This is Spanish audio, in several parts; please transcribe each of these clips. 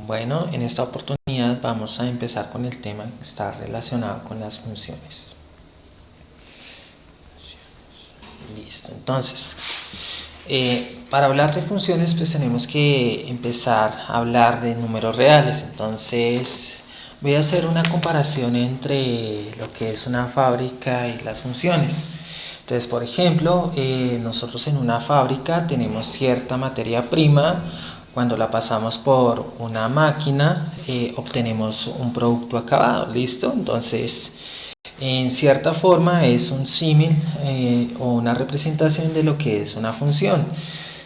Bueno, en esta oportunidad vamos a empezar con el tema que está relacionado con las funciones. Listo, entonces, para hablar de funciones pues tenemos que empezar a hablar de números reales. Entonces voy a hacer una comparación entre lo que es una fábrica y las funciones. Entonces, por ejemplo, nosotros en una fábrica tenemos cierta materia prima. Cuando la pasamos por una máquina, obtenemos un producto acabado, ¿listo? Entonces, en cierta forma es un símil o una representación de lo que es una función.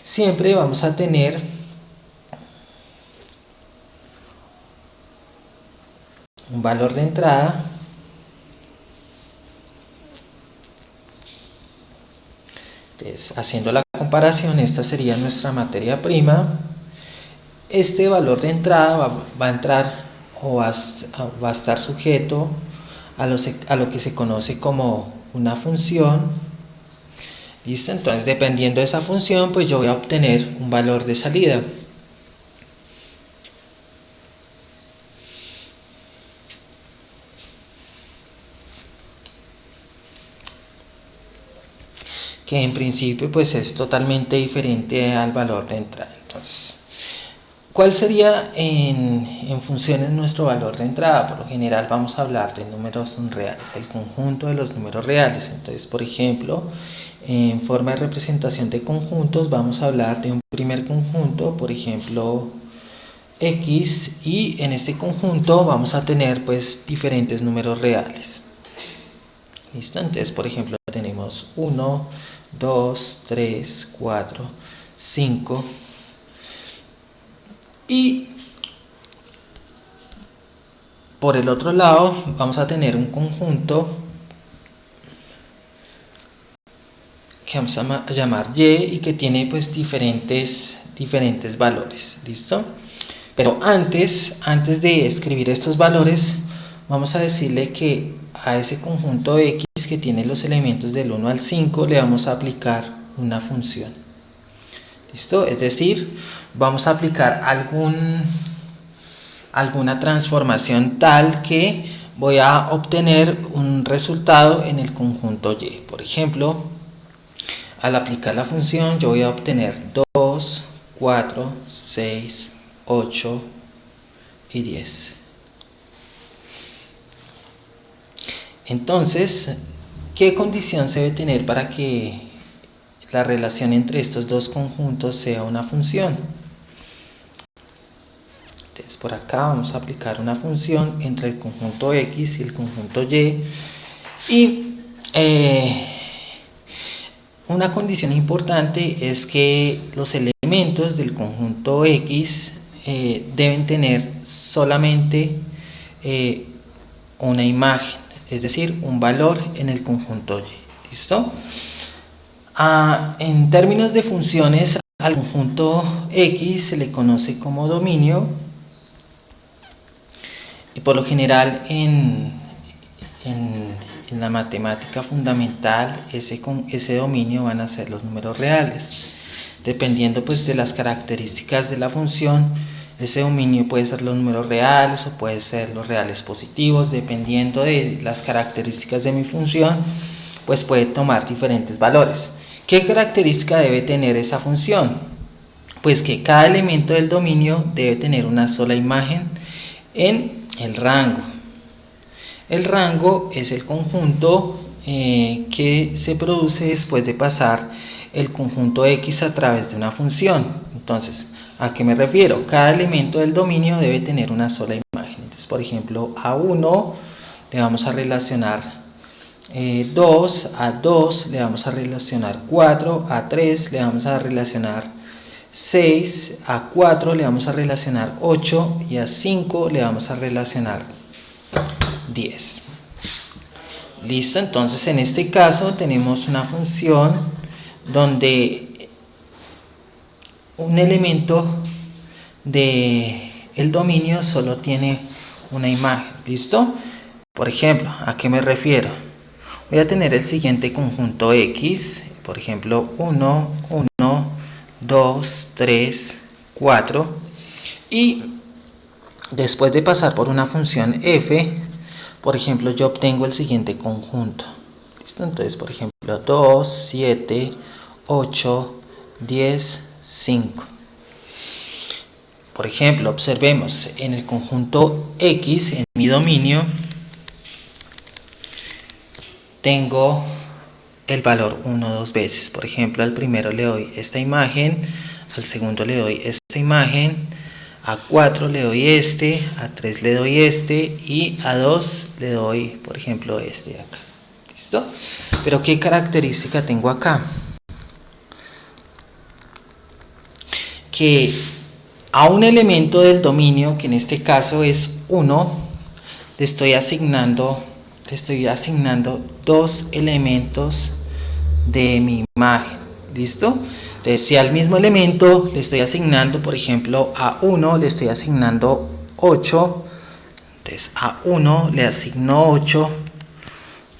Siempre vamos a tener un valor de entrada Entonces, haciendo la comparación, esta sería nuestra materia prima. Este valor de entrada va a entrar o va a estar sujeto a lo que se conoce como una función. ¿Listo? Entonces, dependiendo de esa función, pues yo voy a obtener un valor de salida. Que en principio pues es totalmente diferente al valor de entrada. Entonces, ¿cuál sería en funciones nuestro valor de entrada? Por lo general vamos a hablar de números reales, el conjunto de los números reales. Entonces, por ejemplo, en forma de representación de conjuntos vamos a hablar de un primer conjunto, por ejemplo, X, y en este conjunto vamos a tener pues diferentes números reales. ¿Listo? Entonces, por ejemplo, tenemos 1, 2, 3, 4, 5 y por el otro lado vamos a tener un conjunto que vamos a llamar Y y que tiene pues diferentes valores. ¿Listo? Pero antes de escribir estos valores, vamos a decirle que a ese conjunto X que tiene los elementos del 1 al 5 le vamos a aplicar una función. ¿Listo? Es decir, vamos a aplicar alguna transformación tal que voy a obtener un resultado en el conjunto Y. Por ejemplo, al aplicar la función yo voy a obtener 2, 4, 6, 8 y 10. Entonces, ¿qué condición se debe tener para que la relación entre estos dos conjuntos sea una función? Entonces, por acá vamos a aplicar una función entre el conjunto X y el conjunto Y. Y una condición importante es que los elementos del conjunto X deben tener solamente una imagen, es decir, un valor en el conjunto Y. ¿Listo? En términos de funciones, al conjunto X se le conoce como dominio y por lo general en la matemática fundamental ese dominio van a ser los números reales. Dependiendo pues de las características de la función, ese dominio puede ser los números reales o puede ser los reales positivos. Dependiendo de las características de mi función, pues puede tomar diferentes valores. ¿Qué característica debe tener esa función? Pues que cada elemento del dominio debe tener una sola imagen en el rango. El rango es el conjunto que se produce después de pasar el conjunto X a través de una función. Entonces, ¿a qué me refiero? Cada elemento del dominio debe tener una sola imagen. Entonces, por ejemplo, a 1 le vamos a relacionar 2, a 2 le vamos a relacionar 4, a 3 le vamos a relacionar 6, a 4 le vamos a relacionar 8 y a 5 le vamos a relacionar 10. Listo, entonces en este caso tenemos una función donde un elemento del dominio solo tiene una imagen. ¿Listo? Por ejemplo, ¿a qué me refiero? Voy a tener el siguiente conjunto X, por ejemplo 1, 1, 2, 3, 4 y Después de pasar por una función f, por ejemplo, yo obtengo el siguiente conjunto. ¿Listo? Entonces, por ejemplo, 2, 7, 8, 10, 5. Por ejemplo, observemos en el conjunto X, en mi dominio, tengo el valor 1 dos veces. Por ejemplo, al primero le doy esta imagen, al segundo le doy esta imagen, a 4 le doy este, a 3 le doy este y a 2 le doy, por ejemplo, este de acá. ¿Listo? Pero ¿qué característica tengo acá? Que a un elemento del dominio, que en este caso es 1, le estoy asignando dos elementos de mi imagen. ¿Listo? Entonces, si al mismo elemento le estoy asignando, por ejemplo, a 1 le estoy asignando 8, entonces a 1 le asigno 8,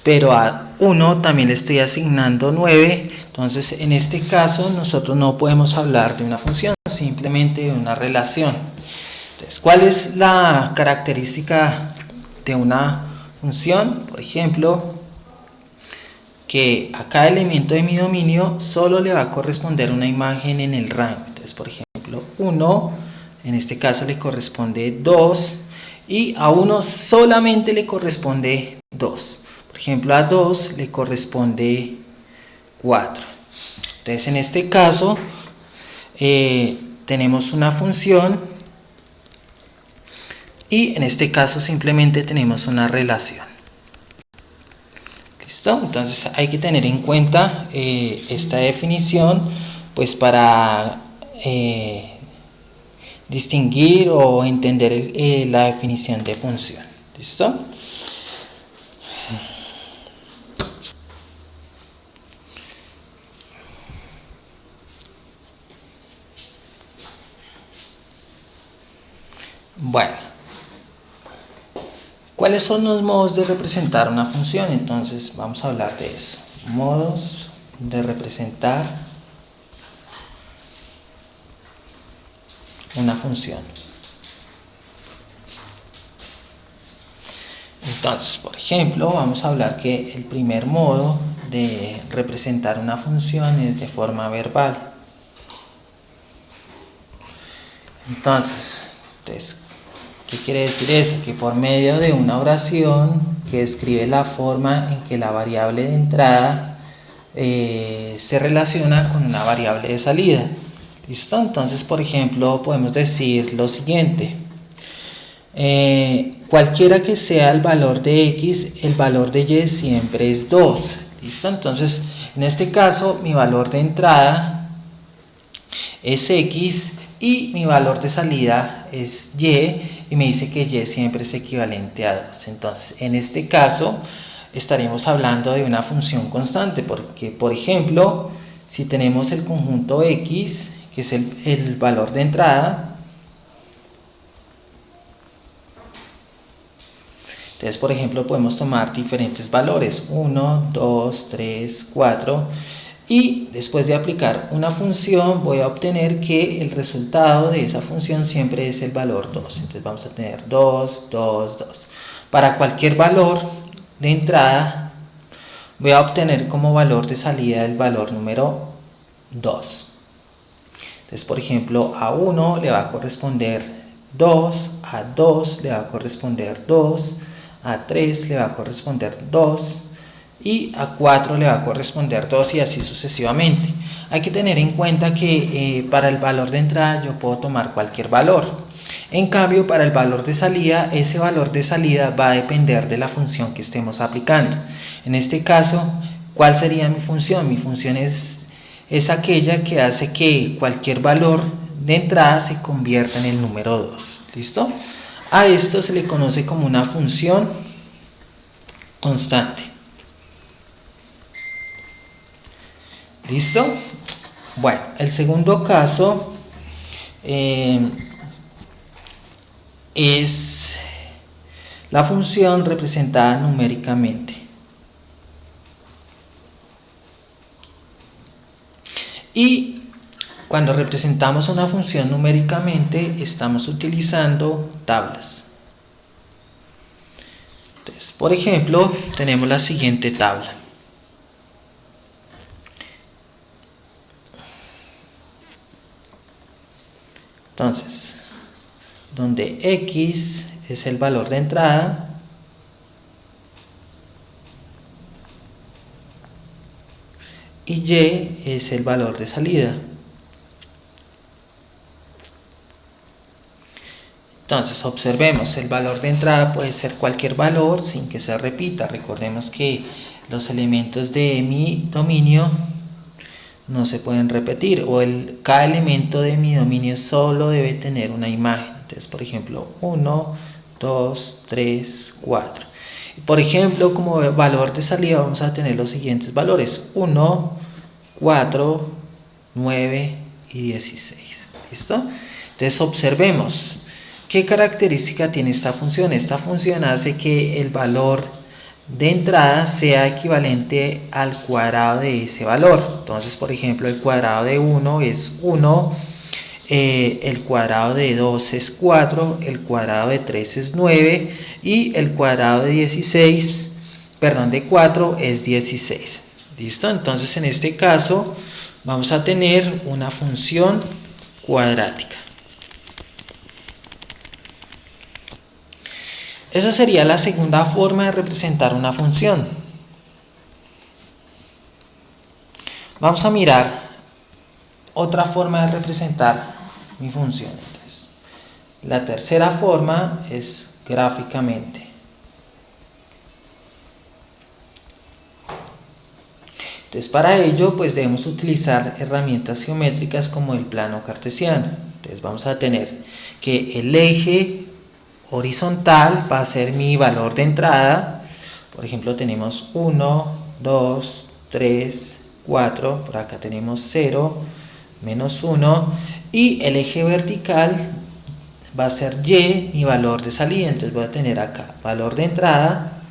pero a 1 también le estoy asignando 9, entonces en este caso nosotros no podemos hablar de una función, simplemente de una relación. Entonces, ¿cuál es la característica de una función? Por ejemplo, que a cada elemento de mi dominio solo le va a corresponder una imagen en el rango. Entonces, por ejemplo, 1, en este caso le corresponde 2, y a 1 solamente le corresponde 2. Por ejemplo, a 2 le corresponde 4. Entonces, en este caso, tenemos una función y en este caso simplemente tenemos una relación. ¿Listo? Entonces hay que tener en cuenta esta definición, pues para distinguir o entender la definición de función. ¿Listo? Bueno, ¿cuáles son los modos de representar una función? Entonces vamos a hablar de eso. Modos de representar una función. Entonces, por ejemplo, vamos a hablar que el primer modo de representar una función es de forma verbal. Entonces, ¿qué quiere decir eso? Que por medio de una oración que describe la forma en que la variable de entrada se relaciona con una variable de salida. ¿Listo? Entonces, por ejemplo, podemos decir lo siguiente. Cualquiera que sea el valor de X, el valor de Y siempre es 2. ¿Listo? Entonces, en este caso, mi valor de entrada es X y mi valor de salida es Y me dice que Y siempre es equivalente a 2. Entonces, en este caso, estaremos hablando de una función constante porque, por ejemplo, si tenemos el conjunto X, que es el valor de entrada, entonces, por ejemplo, podemos tomar diferentes valores, 1, 2, 3, 4, y después de aplicar una función voy a obtener que el resultado de esa función siempre es el valor 2. Entonces vamos a tener 2, 2, 2. Para cualquier valor de entrada voy a obtener como valor de salida el valor número 2. Entonces, por ejemplo, a 1 le va a corresponder 2, a 2 le va a corresponder 2, a 3 le va a corresponder 2 y a 4 le va a corresponder 2 y así sucesivamente. Hay que tener en cuenta que para el valor de entrada yo puedo tomar cualquier valor. En cambio, para el valor de salida, ese valor de salida va a depender de la función que estemos aplicando. En este caso, ¿cuál sería mi función? Mi función es aquella que hace que cualquier valor de entrada se convierta en el número 2. ¿Listo? A esto se le conoce como una función constante. ¿Listo? Bueno, el segundo caso es la función representada numéricamente. Y Cuando representamos una función numéricamente, estamos utilizando tablas. Entonces, por ejemplo, tenemos la siguiente tabla. Entonces, donde X es el valor de entrada, y Y es el valor de salida. Entonces observemos, el valor de entrada puede ser cualquier valor sin que se repita. Recordemos que los elementos de mi dominio no se pueden repetir, o cada elemento de mi dominio solo debe tener una imagen. Entonces, por ejemplo, 1, 2, 3, 4. Por ejemplo, como valor de salida vamos a tener los siguientes valores: 1, 4, 9 y 16. ¿Listo? Entonces observemos qué característica tiene esta función. Esta función hace que el valor de entrada sea equivalente al cuadrado de ese valor. Entonces, por ejemplo, el cuadrado de 1 es 1, el cuadrado de 2 es 4, el cuadrado de 3 es 9 y el cuadrado de 4 es 16. ¿Listo? Entonces, en este caso vamos a tener una función cuadrática. Esa sería la segunda forma de representar una función. Vamos a mirar otra forma de representar mi función. Entonces, la tercera forma es gráficamente. Entonces, para ello pues debemos utilizar herramientas geométricas como el plano cartesiano. Entonces vamos a tener que el eje horizontal va a ser mi valor de entrada. Por ejemplo, tenemos 1, 2, 3, 4, por acá tenemos 0, menos 1, y el eje vertical va a ser Y, mi valor de salida. Entonces voy a tener acá valor de entrada,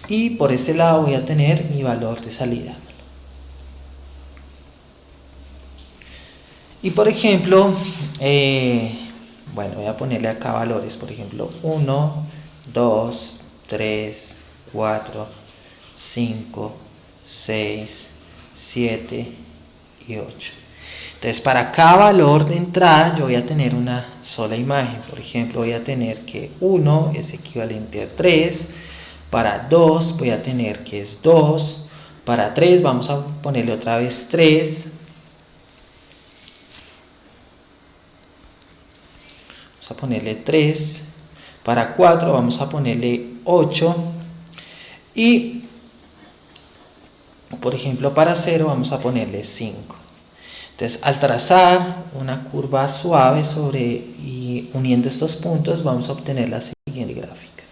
y por este lado voy a tener mi valor de salida. Y por ejemplo, bueno, voy a ponerle acá valores, por ejemplo, 1, 2, 3, 4, 5, 6, 7 y 8. Entonces, para cada valor de entrada yo voy a tener una sola imagen. Por ejemplo, voy a tener que 1 es equivalente a 3, para 2 voy a tener que es 2, para 3 vamos a ponerle otra vez 3, vamos a ponerle 3, para 4 vamos a ponerle 8, y por ejemplo para 0 vamos a ponerle 5. Entonces, al trazar una curva suave y uniendo estos puntos, vamos a obtener la siguiente gráfica.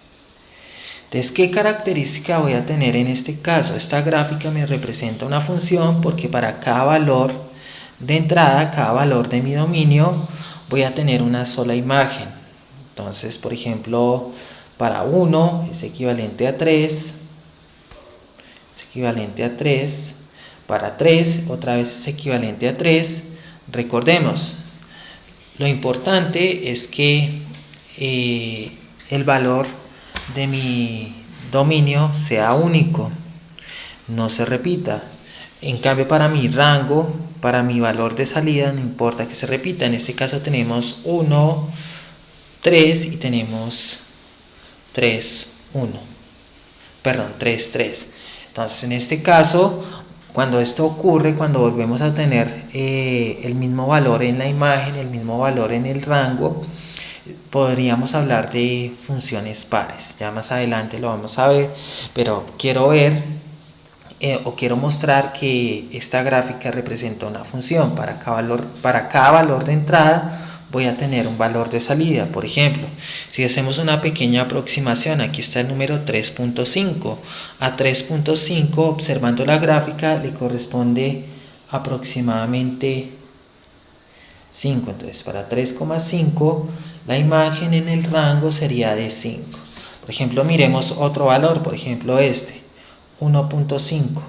Entonces, ¿qué característica voy a tener en este caso? Esta gráfica me representa una función porque para cada valor de entrada, cada valor de mi dominio, voy a tener una sola imagen. Entonces, por ejemplo, para 1 es equivalente a 3, para 3 otra vez es equivalente a 3. Recordemos, lo importante es que el valor de mi dominio sea único, no se repita. En cambio, para mi rango, para mi valor de salida, no importa que se repita. En este caso tenemos 1, 3 y tenemos 3, 1. Perdón, 3, 3. Entonces, en este caso, cuando esto ocurre, cuando volvemos a tener el mismo valor en la imagen, el mismo valor en el rango, podríamos hablar de funciones pares. Ya más adelante lo vamos a ver, pero quiero ver quiero mostrar que esta gráfica representa una función. Para cada valor de entrada voy a tener un valor de salida. Por ejemplo, si hacemos una pequeña aproximación, aquí está el número 3.5. A 3.5, observando la gráfica, le corresponde aproximadamente 5. Entonces, para 3,5, la imagen en el rango sería de 5. Por ejemplo, miremos otro valor, por ejemplo este, 1.5.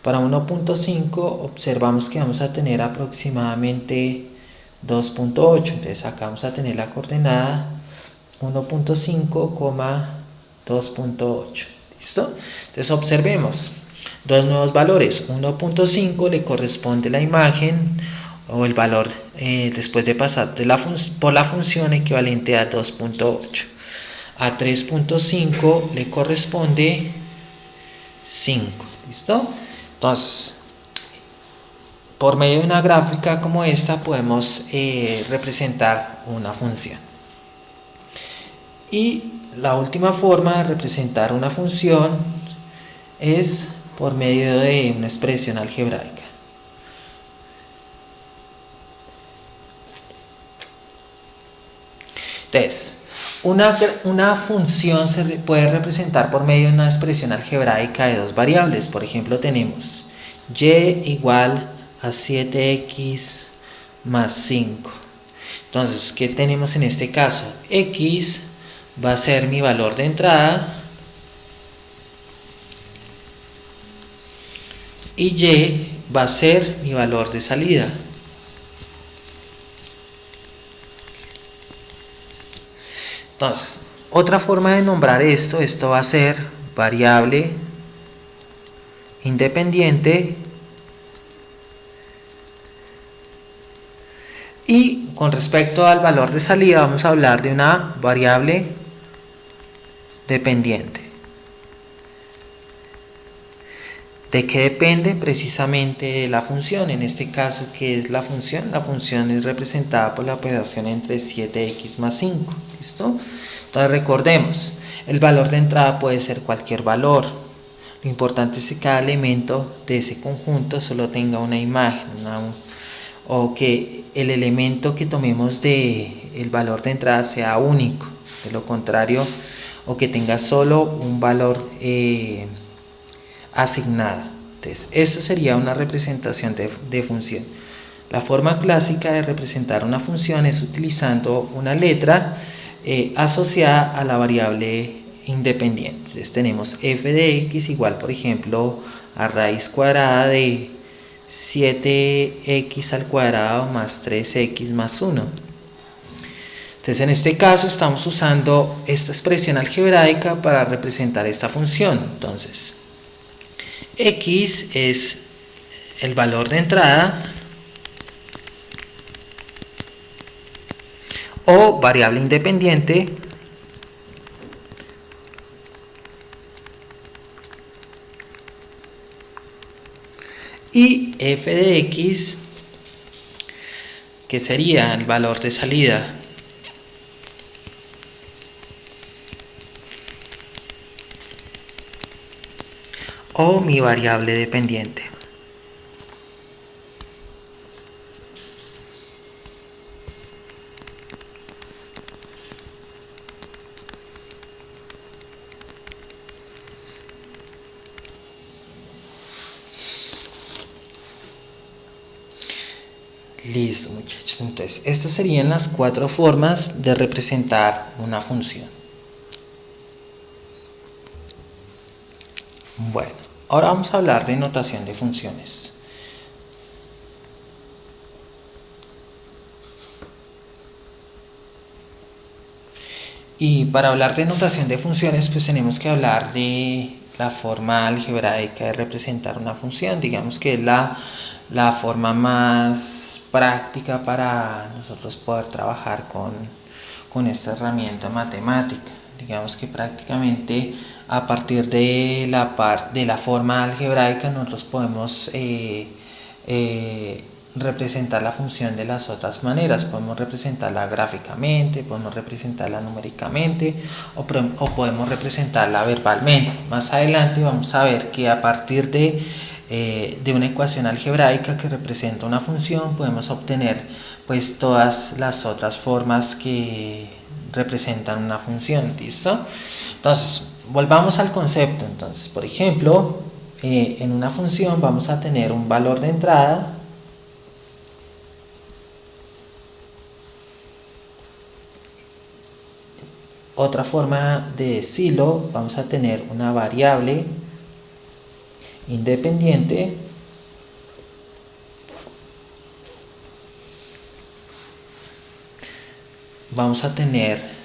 Para 1.5 observamos que vamos a tener aproximadamente 2.8. Entonces acá vamos a tener la coordenada 1.5, 2.8. ¿Listo? Entonces observemos dos nuevos valores. 1.5 le corresponde la imagen o el valor después de pasar por la función equivalente a 2.8. A 3.5 le corresponde 5. ¿Listo? Entonces, por medio de una gráfica como esta podemos representar una función. Y la última forma de representar una función es por medio de una expresión algebraica. Entonces, una función se puede representar por medio de una expresión algebraica de dos variables. Por ejemplo, tenemos y igual a 7x más 5. Entonces, ¿qué tenemos en este caso? X va a ser mi valor de entrada y y va a ser mi valor de salida. Entonces, otra forma de nombrar esto va a ser variable independiente, y con respecto al valor de salida vamos a hablar de una variable dependiente. ¿De qué depende? Precisamente de la función. En este caso, ¿qué es la función? La función es representada por la operación entre 7x más 5. ¿Listo? Entonces recordemos, el valor de entrada puede ser cualquier valor. Lo importante es que cada elemento de ese conjunto solo tenga una imagen, o que el elemento que tomemos el valor de entrada sea único. De lo contrario, o que tenga solo un valor asignada. Entonces, esta sería una representación de función. La forma clásica de representar una función es utilizando una letra asociada a la variable independiente. Entonces tenemos f de x igual, por ejemplo, a raíz cuadrada de 7x al cuadrado más 3x más 1. Entonces en este caso estamos usando esta expresión algebraica para representar esta función. Entonces x es el valor de entrada o variable independiente y f de x, que sería el valor de salida. O mi variable dependiente. Listo, muchachos. Entonces, estas serían las 4 formas de representar una función. Bueno, ahora vamos a hablar de notación de funciones. Y para hablar de notación de funciones, pues tenemos que hablar de la forma algebraica de representar una función. Digamos que es la forma más práctica para nosotros poder trabajar con esta herramienta matemática. Digamos que prácticamente a partir de la forma algebraica nosotros podemos representar la función de las otras maneras. Podemos representarla gráficamente, podemos representarla numéricamente o podemos representarla verbalmente. Más adelante vamos a ver que a partir de una ecuación algebraica que representa una función podemos obtener pues todas las otras formas que representan una función. ¿Listo? Entonces volvamos al concepto. Entonces, por ejemplo, en una función vamos a tener un valor de entrada Otra forma de decirlo, vamos a tener una variable independiente vamos a tener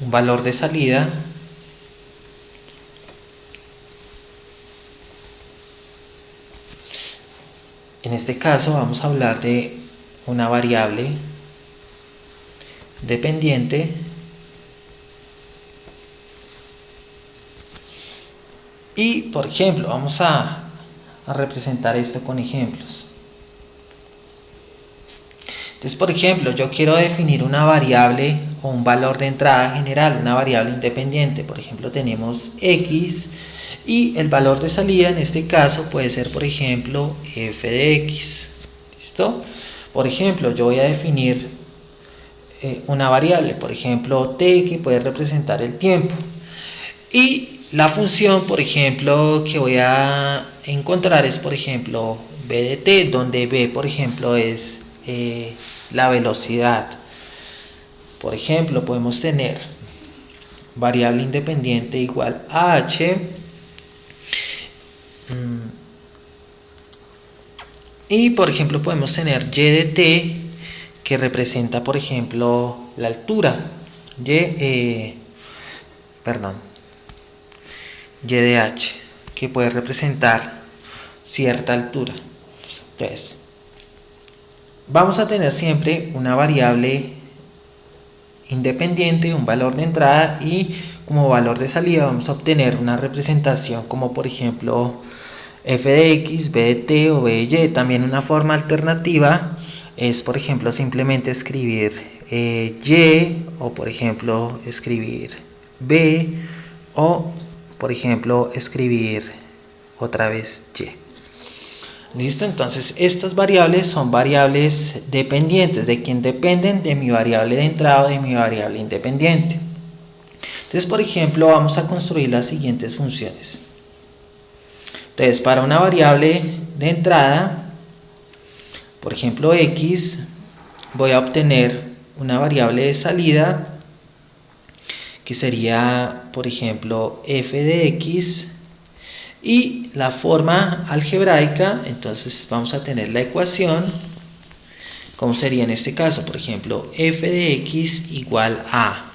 un valor de salida en este caso vamos a hablar de una variable dependiente y por ejemplo vamos a representar esto con ejemplos. Entonces, por ejemplo, yo quiero definir una variable o un valor de entrada general, una variable independiente. Por ejemplo, tenemos x y el valor de salida en este caso puede ser, por ejemplo, f de x. ¿Listo? Por ejemplo, yo voy a definir una variable, por ejemplo, t, que puede representar el tiempo. Y la función, por ejemplo, que voy a encontrar es, por ejemplo, b de t, donde b, por ejemplo, es la velocidad. Por ejemplo, podemos tener variable independiente igual a h y por ejemplo podemos tener y de t que representa por ejemplo la altura y de h que puede representar cierta altura. Entonces vamos a tener siempre una variable independiente, un valor de entrada, y como valor de salida vamos a obtener una representación como por ejemplo f de x, b de t o b de y. También una forma alternativa es por ejemplo simplemente escribir y o por ejemplo escribir b o por ejemplo escribir otra vez y. ¿Listo? Entonces estas variables son variables dependientes. ¿De quién dependen? De mi variable de entrada o de mi variable independiente. Entonces, por ejemplo, vamos a construir las siguientes funciones. Entonces, para una variable de entrada, por ejemplo x, voy a obtener una variable de salida que sería, por ejemplo, f de x. Y la forma algebraica, entonces vamos a tener la ecuación, como sería en este caso, por ejemplo, f de x igual a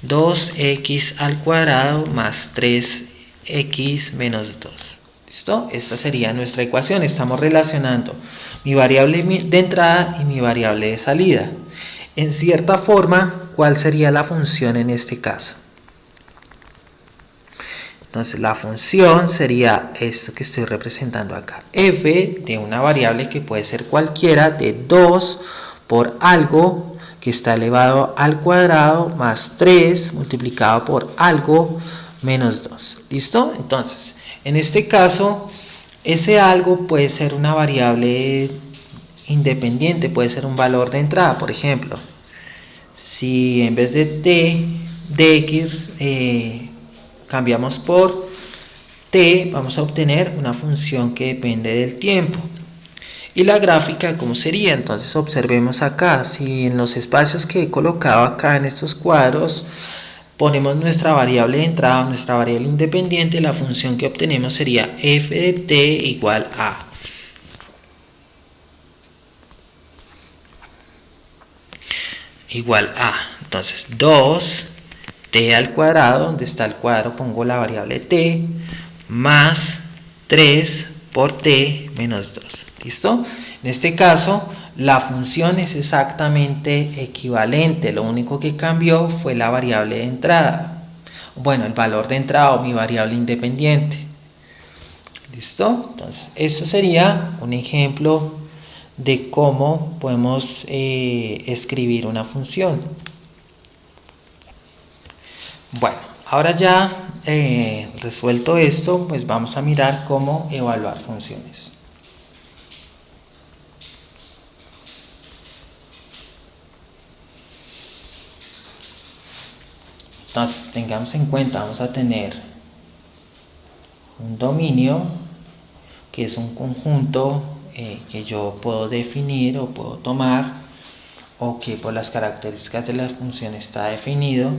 2x al cuadrado más 3x menos 2. ¿Listo? Esta sería nuestra ecuación. Estamos relacionando mi variable de entrada y mi variable de salida. En cierta forma, ¿cuál sería la función en este caso? Entonces la función sería esto que estoy representando acá, f de una variable que puede ser cualquiera, de 2 por algo que está elevado al cuadrado más 3 multiplicado por algo menos 2. ¿Listo? Entonces, en este caso, ese algo puede ser una variable independiente, puede ser un valor de entrada. Por ejemplo, si en vez de t de x cambiamos por t, vamos a obtener una función que depende del tiempo. Y la gráfica, ¿cómo sería? Entonces observemos acá, si en los espacios que he colocado acá en estos cuadros ponemos nuestra variable de entrada, nuestra variable independiente, la función que obtenemos sería f de t igual a entonces 2t al cuadrado, donde está el cuadrado pongo la variable t, más 3 por t menos 2. ¿Listo? En este caso la función es exactamente equivalente, lo único que cambió fue la variable de entrada, bueno, el valor de entrada o mi variable independiente. ¿Listo? Entonces esto sería un ejemplo de cómo podemos escribir una función. Bueno, ahora ya resuelto esto, pues vamos a mirar cómo evaluar funciones. Entonces, tengamos en cuenta, vamos a tener un dominio que es un conjunto que yo puedo definir o puedo tomar o que por las características de la función está definido,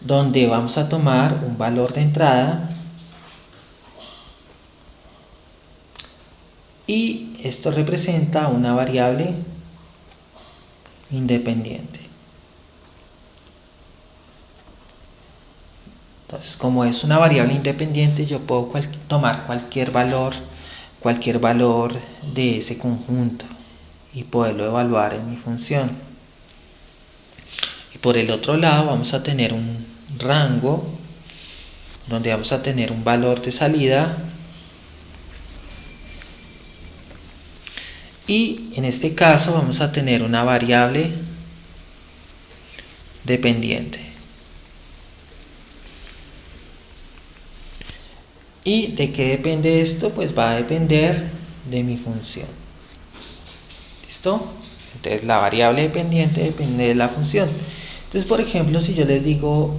donde vamos a tomar un valor de entrada y esto representa una variable independiente. Entonces, como es una variable independiente, yo puedo tomar cualquier valor de ese conjunto y poderlo evaluar en mi función. Y por el otro lado vamos a tener un rango donde vamos a tener un valor de salida y en este caso vamos a tener una variable dependiente. ¿Y de qué depende esto? Pues va a depender de mi función. ¿Listo? Entonces la variable dependiente depende de la función. Entonces, por ejemplo, si yo les digo,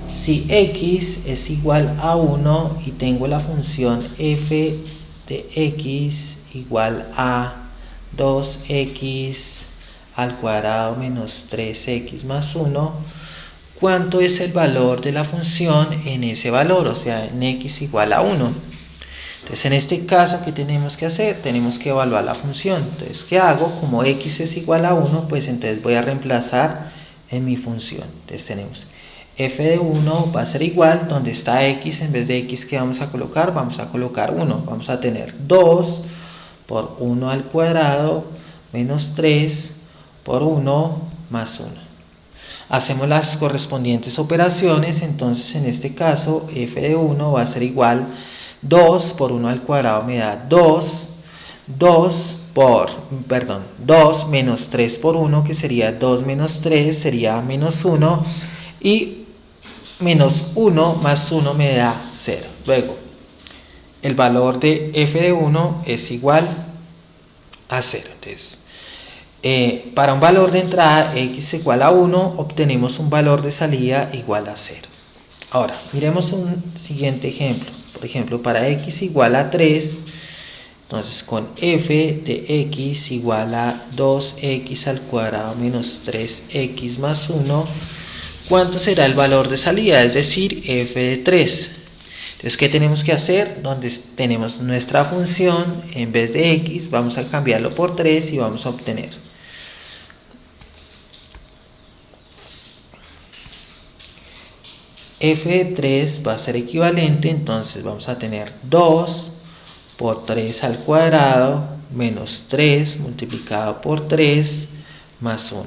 si x es igual a 1 y tengo la función f de x igual a 2x al cuadrado menos 3x más 1, ¿cuánto es el valor de la función en ese valor? O sea, en x igual a 1. Entonces, en este caso, ¿qué tenemos que hacer? Tenemos que evaluar la función. Entonces, ¿qué hago? Como x es igual a 1, pues entonces voy a reemplazar en mi función. Entonces tenemos f de 1 va a ser igual, donde está x, en vez de x, ¿qué vamos a colocar? Vamos a colocar 1. Vamos a tener 2 por 1 al cuadrado menos 3 por 1 más 1. Hacemos las correspondientes operaciones, entonces en este caso f de 1 va a ser igual 2 por 1 al cuadrado me da 2 menos 3 por 1 que sería 2 menos 3 sería menos 1 y menos 1 más 1 me da 0. Luego el valor de f de 1 es igual a 0. Entonces para un valor de entrada x igual a 1 obtenemos un valor de salida igual a 0. Ahora miremos un siguiente ejemplo. Por ejemplo, para x igual a 3, entonces con f de x igual a 2x al cuadrado menos 3x más 1, ¿cuánto será el valor de salida? Es decir, f de 3. Entonces, ¿qué tenemos que hacer? Donde tenemos nuestra función, en vez de x, vamos a cambiarlo por 3 y vamos a obtener f de 3 va a ser equivalente, entonces vamos a tener 2 por 3 al cuadrado menos 3 multiplicado por 3 más 1.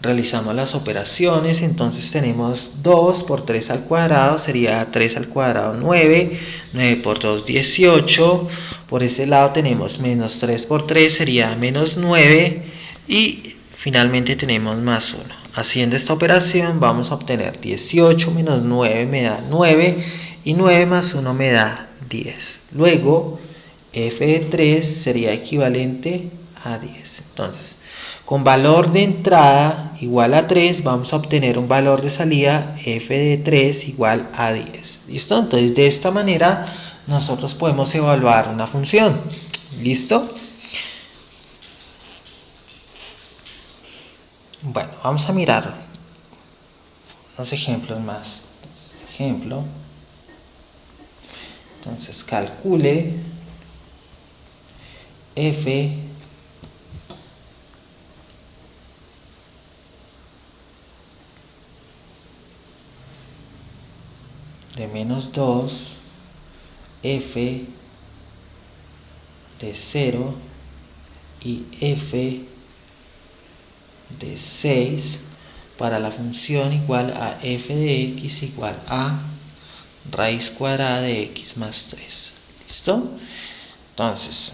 Realizamos las operaciones, entonces tenemos 2 por 3 al cuadrado, sería 3 al cuadrado 9, 9 por 2 18, por este lado tenemos menos 3 por 3 sería menos 9 y finalmente tenemos más 1. Haciendo esta operación vamos a obtener 18 menos 9 me da 9 y 9 más 1 me da 10. Luego f de 3 sería equivalente a 10. Entonces, con valor de entrada igual a 3 vamos a obtener un valor de salida f de 3 igual a 10. ¿Listo? Entonces, de esta manera nosotros podemos evaluar una función. ¿Listo? Bueno, vamos a mirar unos ejemplos más. Ejemplo. Entonces, calcule f de menos 2, f de 0 y f de 6 para la función igual a f de x igual a raíz cuadrada de x más 3. ¿Listo? Entonces,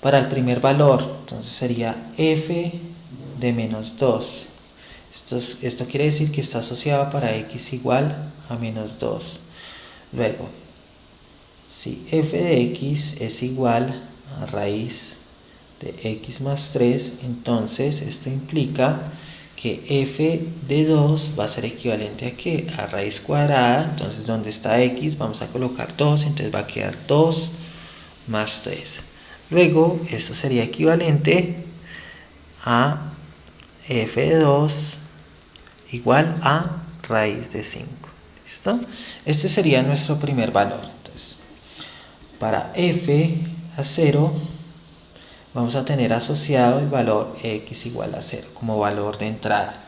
para el primer valor, entonces sería f de menos 2. Esto quiere decir que está asociado para x igual a menos 2. Luego, si f de x es igual a raíz de x más 3, entonces esto implica que f de 2 va a ser equivalente a ¿qué? A raíz cuadrada. Entonces donde está x vamos a colocar 2, entonces va a quedar 2 más 3. Luego esto sería equivalente a f de 2 igual a raíz de 5. ¿Listo? Este sería nuestro primer valor. Entonces, para f a 0 vamos a tener asociado el valor x igual a 0 como valor de entrada.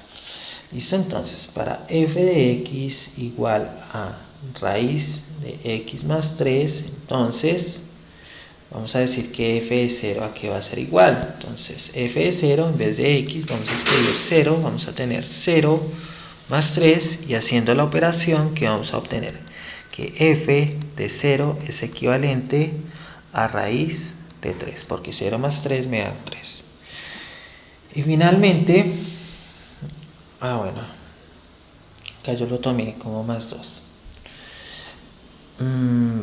¿Listo? Entonces, para f de x igual a raíz de x más 3, entonces vamos a decir que f de 0 a qué va a ser igual. Entonces, f de 0 en vez de x vamos a escribir 0, vamos a tener 0 más 3 y haciendo la operación que vamos a obtener que f de 0 es equivalente a raíz de 3, porque 0 más 3 me dan 3. Y finalmente, bueno, acá yo lo tomé como más 2.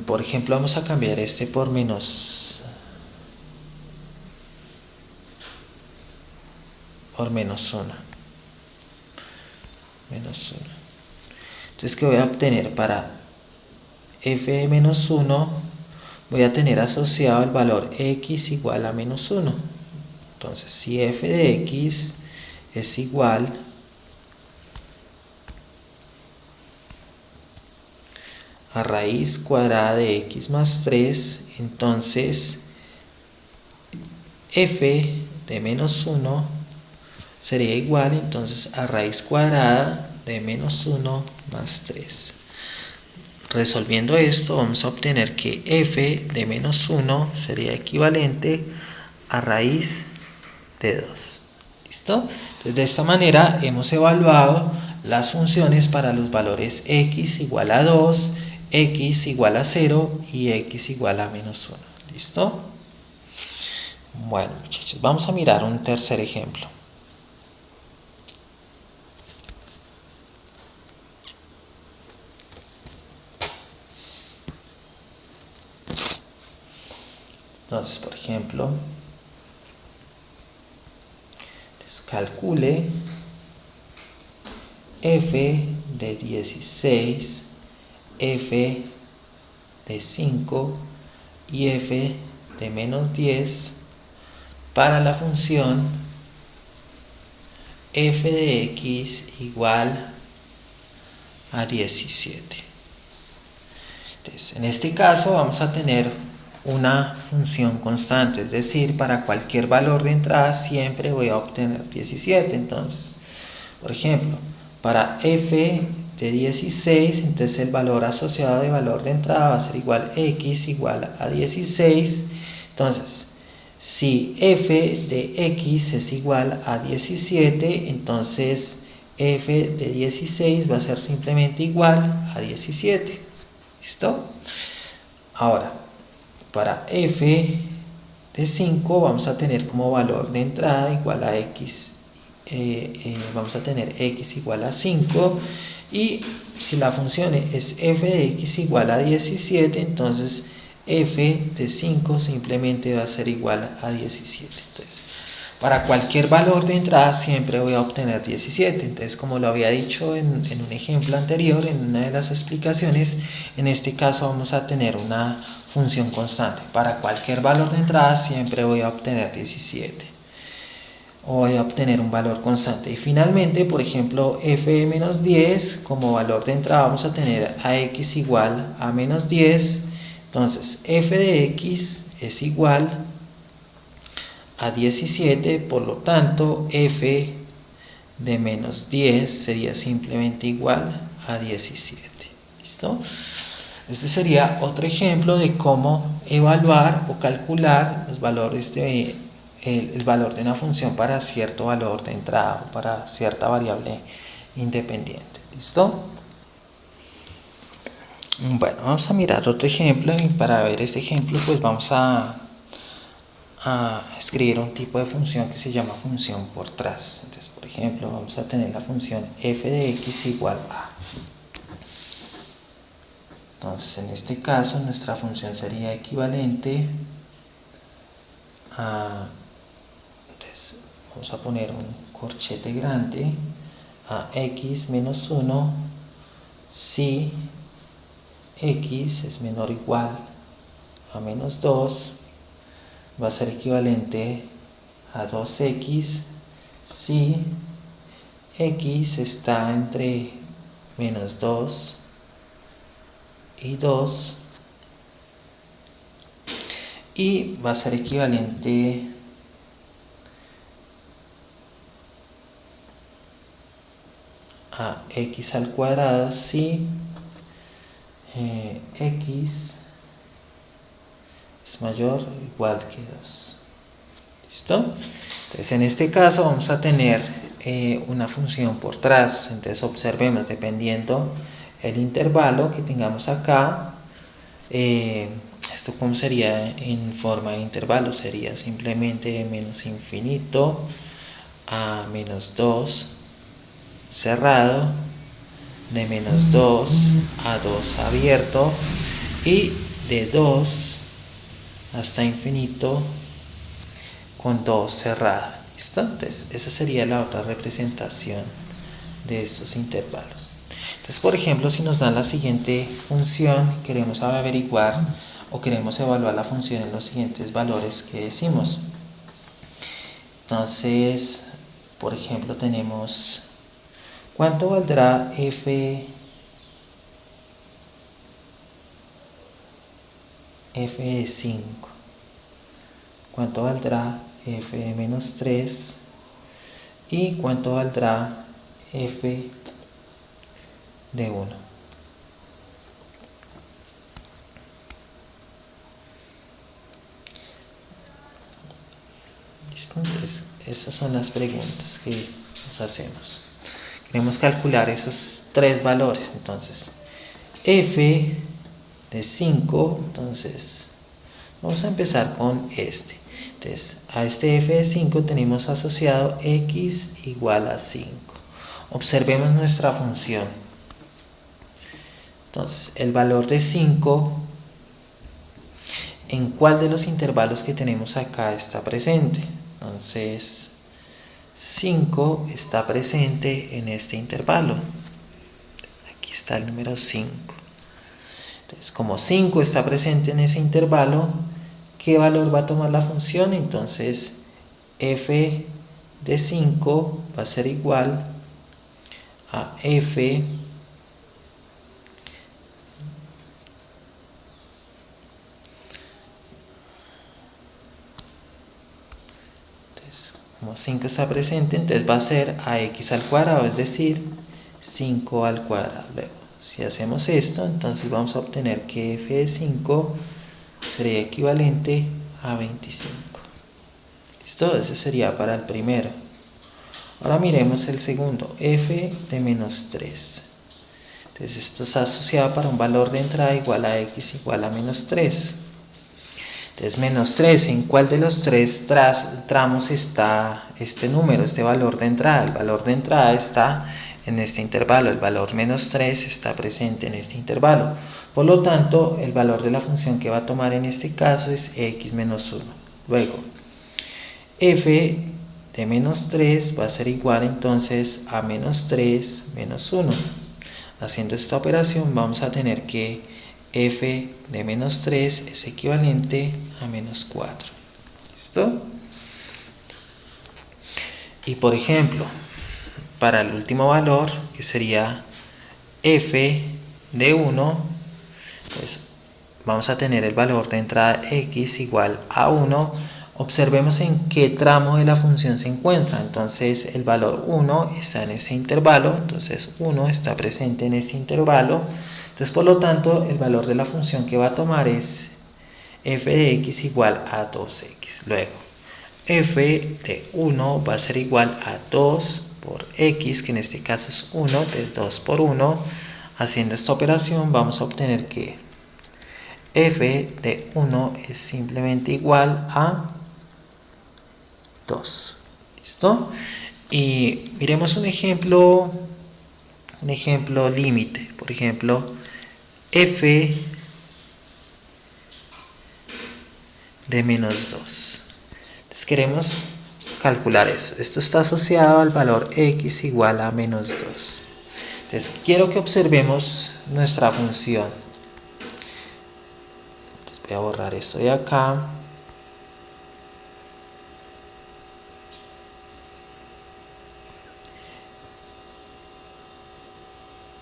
Por ejemplo, vamos a cambiar este por menos 1. Menos 1. Entonces, ¿qué voy a obtener? Para f de menos 1 voy a tener asociado el valor x igual a menos 1. Entonces, si f de x es igual a raíz cuadrada de x más 3, entonces f de menos 1 sería igual entonces a raíz cuadrada de menos 1 más 3. Resolviendo esto vamos a obtener que f de menos 1 sería equivalente a raíz de 2. ¿Listo? Entonces, de esta manera hemos evaluado las funciones para los valores x igual a 2, x igual a 0 y x igual a menos 1. ¿Listo? Bueno, muchachos, vamos a mirar un tercer ejemplo. Entonces, por ejemplo, calcule f de 16, f de 5 y f de menos 10 para la función f de x igual a 17. Entonces, en este caso vamos a tener una función constante, es decir, para cualquier valor de entrada siempre voy a obtener 17. Entonces, por ejemplo, para f de 16, entonces el valor asociado de valor de entrada va a ser igual a x igual a 16. Entonces, si f de x es igual a 17, entonces f de 16 va a ser simplemente igual a 17. ¿Listo? Ahora, para f de 5 vamos a tener como valor de entrada igual a x, vamos a tener x igual a 5, y si la función es f de x igual a 17, entonces f de 5 simplemente va a ser igual a 17. Entonces, para cualquier valor de entrada siempre voy a obtener 17. Entonces, como lo había dicho en un ejemplo anterior, en una de las explicaciones, en este caso vamos a tener una función constante. Para cualquier valor de entrada siempre voy a obtener 17. O voy a obtener un valor constante. Y finalmente, por ejemplo, f de menos 10, como valor de entrada vamos a tener a x igual a menos 10. Entonces, f de x es igual a 17, por lo tanto f de menos 10 sería simplemente igual a 17. ¿Listo? Este sería otro ejemplo de cómo evaluar o calcular los valores el valor de una función para cierto valor de entrada o para cierta variable independiente. ¿Listo? Bueno, vamos a mirar otro ejemplo, y para ver este ejemplo pues vamos a escribir un tipo de función que se llama función por tras. Entonces, por ejemplo, vamos a tener la función f de x igual a. Entonces, en este caso, nuestra función sería equivalente a. Entonces, vamos a poner un corchete grande a x menos 1 si x es menor o igual a menos 2, va a ser equivalente a 2x si x está entre menos 2 y 2, y va a ser equivalente a x al cuadrado si x es mayor o igual que 2. ¿Listo? Entonces en este caso vamos a tener una función por trazos. Entonces observemos, dependiendo el intervalo que tengamos acá, esto como sería en forma de intervalo, sería simplemente de menos infinito a menos 2 cerrado, de menos 2 a 2 abierto, y de 2 hasta infinito con 2 cerrado. ¿Listo? Entonces esa sería la otra representación de estos intervalos. Entonces, por ejemplo, si nos dan la siguiente función, queremos averiguar o queremos evaluar la función en los siguientes valores que decimos. Entonces, por ejemplo, tenemos ¿cuánto valdrá f de 5? ¿Cuánto valdrá f de menos 3? ¿Y cuánto valdrá f de 1? ¿Listo? Entonces, esas son las preguntas que nos hacemos. Queremos calcular esos tres valores. Entonces, f de 5, entonces vamos a empezar con este. Entonces, a este f de 5 tenemos asociado x igual a 5. Observemos nuestra función. Entonces, el valor de 5, ¿en cuál de los intervalos que tenemos acá está presente? Entonces, 5 está presente en este intervalo. Aquí está el número 5. Entonces, como 5 está presente en ese intervalo, ¿qué valor va a tomar la función? Entonces, f de 5 va a ser igual a f como 5 está presente, entonces va a ser a x al cuadrado, es decir, 5 al cuadrado. Luego, si hacemos esto, entonces vamos a obtener que f de 5 sería equivalente a 25. ¿Listo? Ese sería para el primero. Ahora miremos el segundo, f de menos 3. Entonces esto está asociado para un valor de entrada igual a x igual a menos 3. Entonces, menos 3, ¿en cuál de los tres tramos está este número, este valor de entrada? El valor de entrada está en este intervalo, el valor menos 3 está presente en este intervalo. Por lo tanto, el valor de la función que va a tomar en este caso es x menos 1. Luego, f de menos 3 va a ser igual entonces a menos 3 menos 1. Haciendo esta operación vamos a tener que f de menos 3 es equivalente a menos 4. ¿Listo? Y por ejemplo, para el último valor, que sería f de 1, pues vamos a tener el valor de entrada x igual a 1. Observemos en qué tramo de la función se encuentra. Entonces el valor 1 está en ese intervalo, entonces 1 está presente en este intervalo. Entonces, por lo tanto, el valor de la función que va a tomar es f de x igual a 2x. Luego, f de 1 va a ser igual a 2 por x, que en este caso es 1, de 2 por 1. Haciendo esta operación vamos a obtener que f de 1 es simplemente igual a 2. ¿Listo? Y miremos un ejemplo límite. Por ejemplo, f de menos 2. Entonces queremos calcular eso. Esto está asociado al valor x igual a menos 2. Entonces quiero que observemos nuestra función. Entonces voy a borrar esto de acá.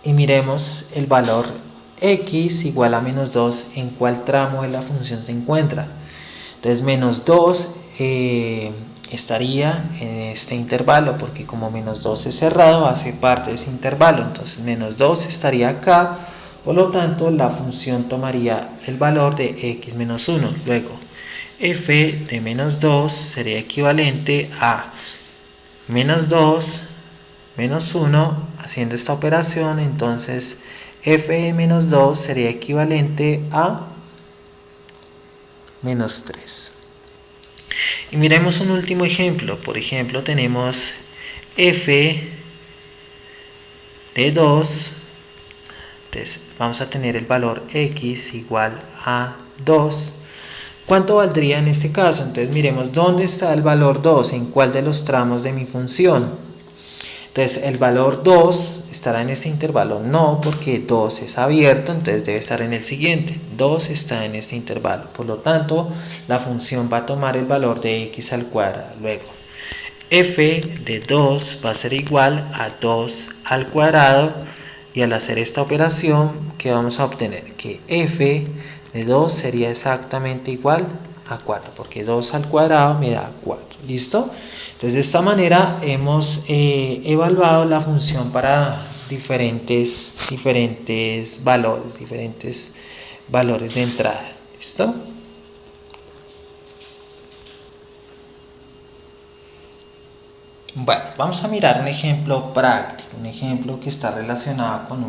y miremos el valor x igual a menos 2 en cuál tramo de la función se encuentra. Entonces menos 2 estaría en este intervalo, porque como menos 2 es cerrado, hace parte de ese intervalo. Entonces menos 2 estaría acá, por lo tanto la función tomaría el valor de x menos 1. Luego f de menos 2 sería equivalente a menos 2 menos 1, haciendo esta operación. Entonces f de menos 2 sería equivalente a menos 3. Y miremos un último ejemplo. Por ejemplo, tenemos f de 2. Entonces vamos a tener el valor x igual a 2. ¿Cuánto valdría en este caso? Entonces miremos dónde está el valor 2, en cuál de los tramos de mi función. Entonces el valor 2 estará en este intervalo, no, porque 2 es abierto, entonces debe estar en el siguiente. 2 está en este intervalo, por lo tanto la función va a tomar el valor de x al cuadrado. Luego f de 2 va a ser igual a 2 al cuadrado, y al hacer esta operación, ¿qué vamos a obtener? Que f de 2 sería exactamente igual a 4, porque 2 al cuadrado me da 4. ¿Listo? Entonces de esta manera hemos evaluado la función para diferentes valores de entrada. ¿Listo? Bueno, vamos a mirar un ejemplo práctico, un ejemplo que está relacionado con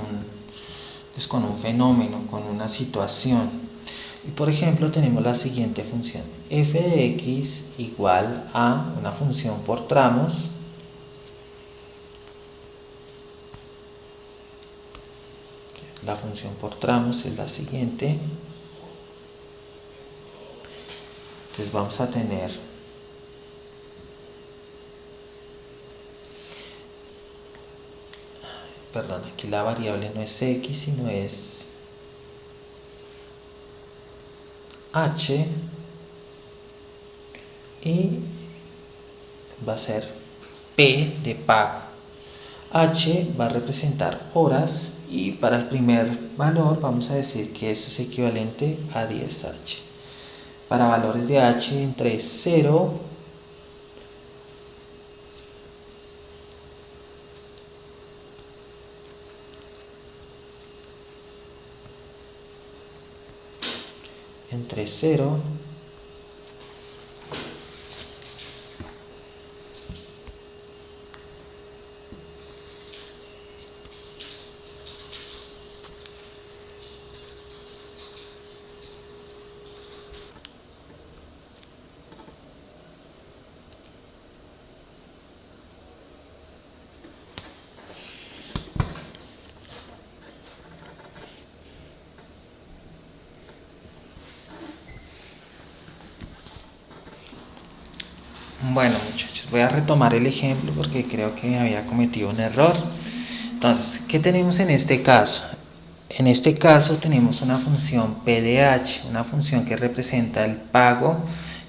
un fenómeno, con una situación. Y por ejemplo tenemos la siguiente función: f de x igual a una función por tramos la función por tramos es la siguiente. Entonces vamos a tener aquí la variable no es x, sino es h, y va a ser p de pago. H va a representar horas, y para el primer valor vamos a decir que esto es equivalente a 10h. Para valores de h entre 0 entre 0 Bueno, muchachos, voy a retomar el ejemplo porque creo que había cometido un error. Entonces, ¿qué tenemos en este caso? En este caso tenemos una función p de h, una función que representa el pago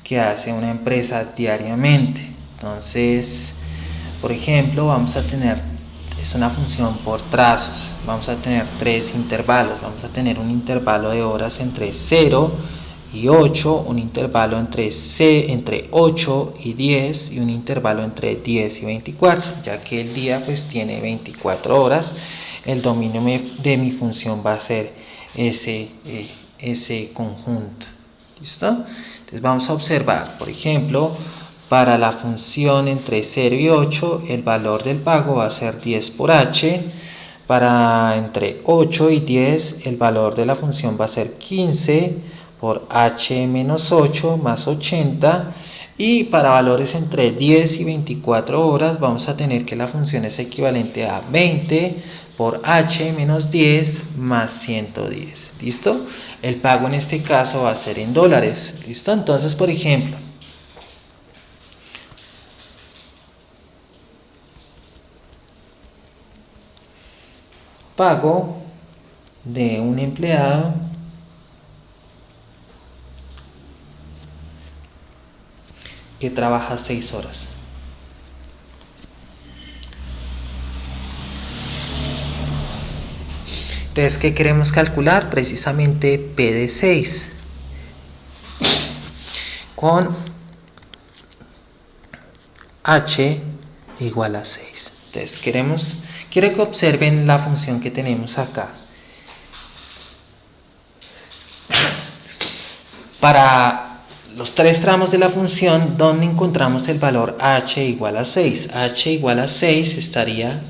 que hace una empresa diariamente. Entonces, por ejemplo, vamos a tener, es una función por trazos, vamos a tener tres intervalos. Vamos a tener un intervalo de horas entre 0 y 8, un intervalo entre 8 y 10, y un intervalo entre 10 y 24, ya que el día pues tiene 24 horas. El dominio de mi función va a ser ese conjunto. ¿Listo? Entonces vamos a observar, por ejemplo, para la función entre 0 y 8, el valor del pago va a ser 10 por h. Para entre 8 y 10, el valor de la función va a ser 15 por h menos 8 más 80. Y para valores entre 10 y 24 horas vamos a tener que la función es equivalente a 20 por h menos 10 más 110. ¿Listo? El pago en este caso va a ser en dólares. ¿Listo? Entonces, por ejemplo, pago de un empleado que trabaja 6 horas. Entonces, ¿qué queremos calcular? Precisamente P de 6 con H igual a 6. Entonces, quiero que observen la función que tenemos acá. Para los tres tramos de la función, ¿dónde encontramos el valor h igual a 6? H igual a 6 estaría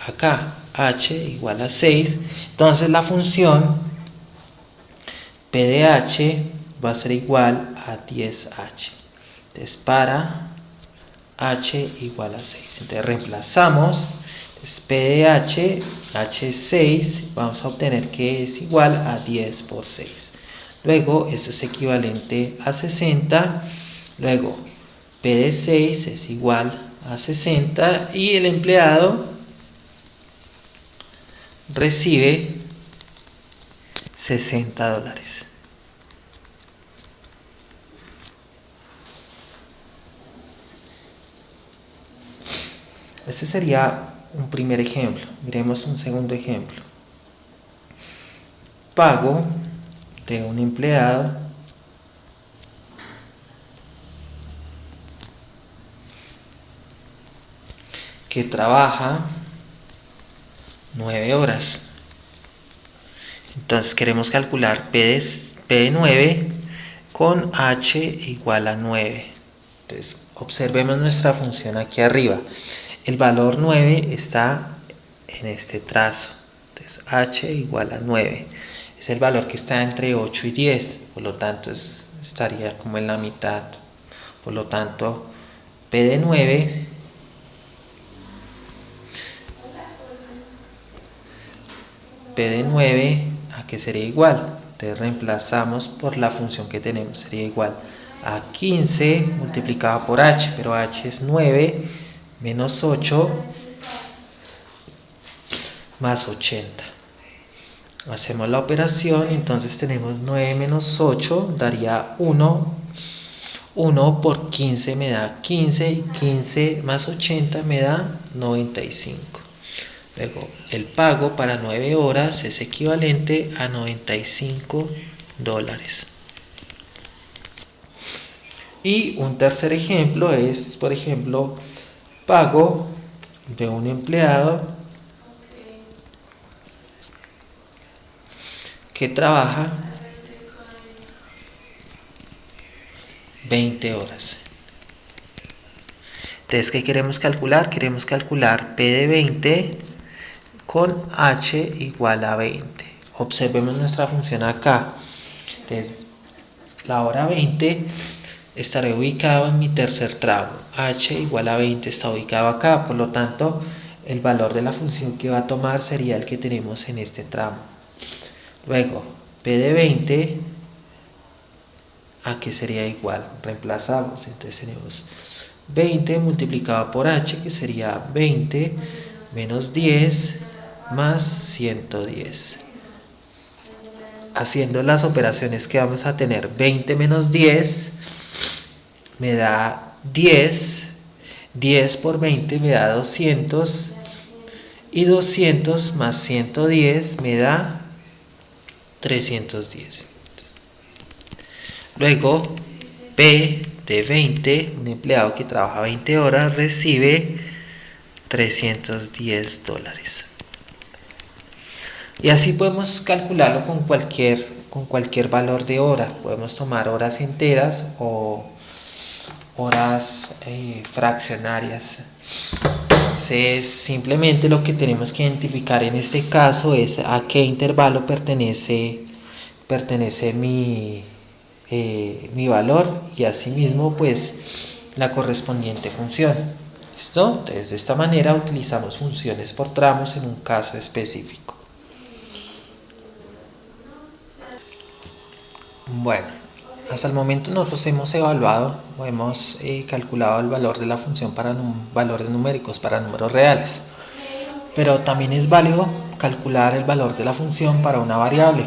acá. H igual a 6. Entonces la función P de h va a ser igual a 10h. Entonces para h igual a 6. Entonces reemplazamos. Entonces P de h es 6. Vamos a obtener que es igual a 10 por 6. Luego, esto es equivalente a 60. Luego, P de 6 es igual a 60. Y el empleado recibe $60. Este sería un primer ejemplo. Miremos un segundo ejemplo. Pago de un empleado que trabaja 9 horas. Entonces queremos calcular P de 9 con H igual a 9. Entonces observemos nuestra función aquí arriba. El valor 9 está en este trazo. Entonces H igual a 9. Es el valor que está entre 8 y 10. Por lo tanto estaría como en la mitad. Por lo tanto P de 9 ¿a qué sería igual? Entonces reemplazamos por la función que tenemos. Sería igual a 15 multiplicado por h, pero h es 9 menos 8 más 80. Hacemos la operación, entonces tenemos 9 menos 8 daría 1. 1 por 15 me da 15 y 15 más 80 me da 95. Luego, el pago para 9 horas es equivalente a $95. Y un tercer ejemplo es, por ejemplo, pago de un empleado que trabaja 20 horas. Entonces, ¿qué queremos calcular? Queremos calcular P de 20 con H igual a 20. Observemos nuestra función acá. Entonces, la hora 20 estaré ubicado en mi tercer tramo. H igual a 20 está ubicado acá. Por lo tanto, el valor de la función que va a tomar sería el que tenemos en este tramo. Luego, P de 20, ¿a qué sería igual? Reemplazamos. Entonces tenemos 20 multiplicado por H, que sería 20 menos 10 más 110. Haciendo las operaciones que vamos a tener, 20 menos 10 me da 10. 10 por 20 me da 200. Y 200 más 110 me da 310. Luego, P de 20, un empleado que trabaja 20 horas, recibe $310. Y así podemos calcularlo con cualquier valor de hora. Podemos tomar horas enteras o horas fraccionarias. Entonces, simplemente lo que tenemos que identificar en este caso es a qué intervalo pertenece mi valor, y asimismo pues la correspondiente función. ¿Listo? Entonces, de esta manera utilizamos funciones por tramos en un caso específico. Bueno, hasta el momento nosotros hemos evaluado o hemos calculado el valor de la función para valores numéricos, para números reales. Pero también es válido calcular el valor de la función para una variable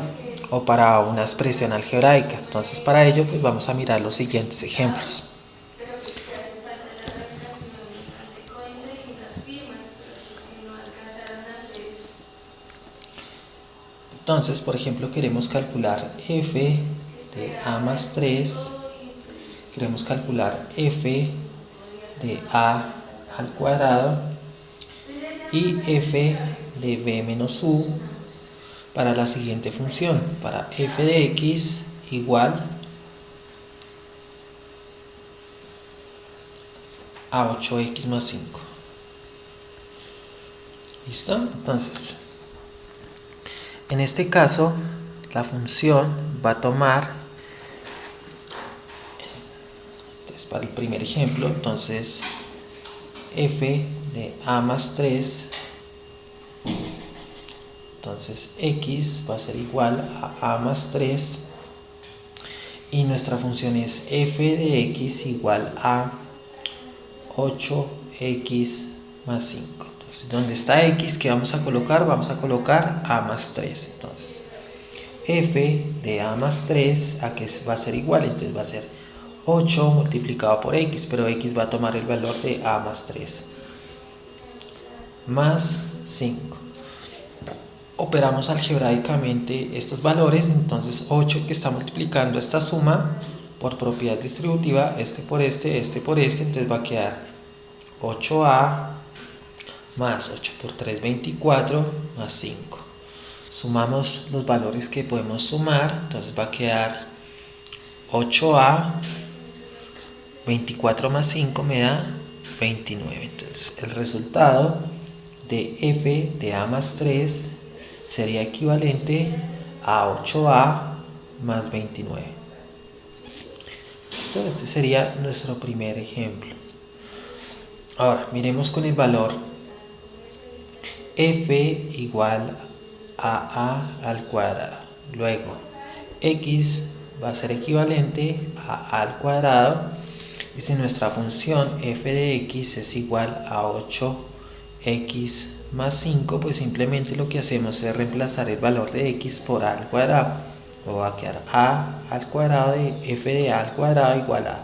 o para una expresión algebraica. Entonces, para ello pues vamos a mirar los siguientes ejemplos. Entonces, por ejemplo, queremos calcular f de a más 3, queremos calcular f de a al cuadrado y f de b menos u para la siguiente función, para f de x igual a 8x más 5. ¿Listo? Entonces, en este caso, la función va a tomar, para el primer ejemplo, entonces, f de a más 3, entonces x va a ser igual a más 3, y nuestra función es f de x igual a 8x más 5. Entonces, ¿dónde está x? ¿Qué vamos a colocar? Vamos a colocar a más 3. Entonces, f de a más 3, ¿a qué va a ser igual? Entonces va a ser 8 multiplicado por x, pero x va a tomar el valor de a más 3, más 5. Operamos algebraicamente estos valores, entonces 8 que está multiplicando esta suma por propiedad distributiva, este por este, entonces va a quedar 8a más 8 por 3, 24, más 5. Sumamos los valores que podemos sumar, entonces va a quedar 8a, 24 más 5 me da 29. Entonces el resultado de f de a más 3 sería equivalente a 8a más 29. ¿Listo? Este sería nuestro primer ejemplo. Ahora, miremos con el valor f igual a al cuadrado. Luego, x va a ser equivalente a al cuadrado. Y si nuestra función f de x es igual a 8x más 5, pues simplemente lo que hacemos es reemplazar el valor de x por a al cuadrado. Luego va a quedar a al cuadrado de f de a al cuadrado igual a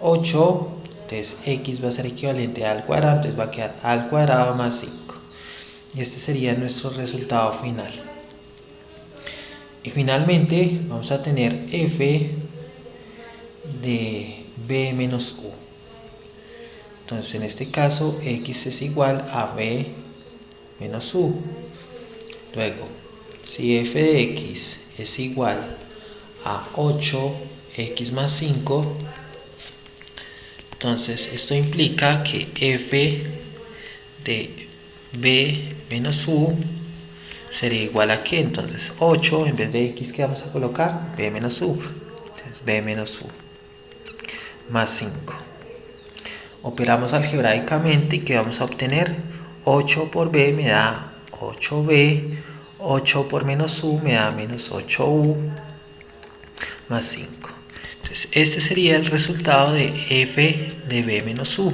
8. Entonces x va a ser equivalente a al cuadrado, entonces va a quedar a al cuadrado más 5. Y este sería nuestro resultado final. Y finalmente vamos a tener f de b menos u. Entonces en este caso x es igual a b menos u. Luego, si f de x es igual a 8x más 5, entonces esto implica que f de b menos u sería igual a ¿qué? Entonces 8 en vez de x que vamos a colocar b menos u. Entonces b menos u más 5. Operamos algebraicamente y ¿qué vamos a obtener? 8 por b me da 8b, 8 por menos u me da menos 8u más 5. Entonces este sería el resultado de f de b menos u.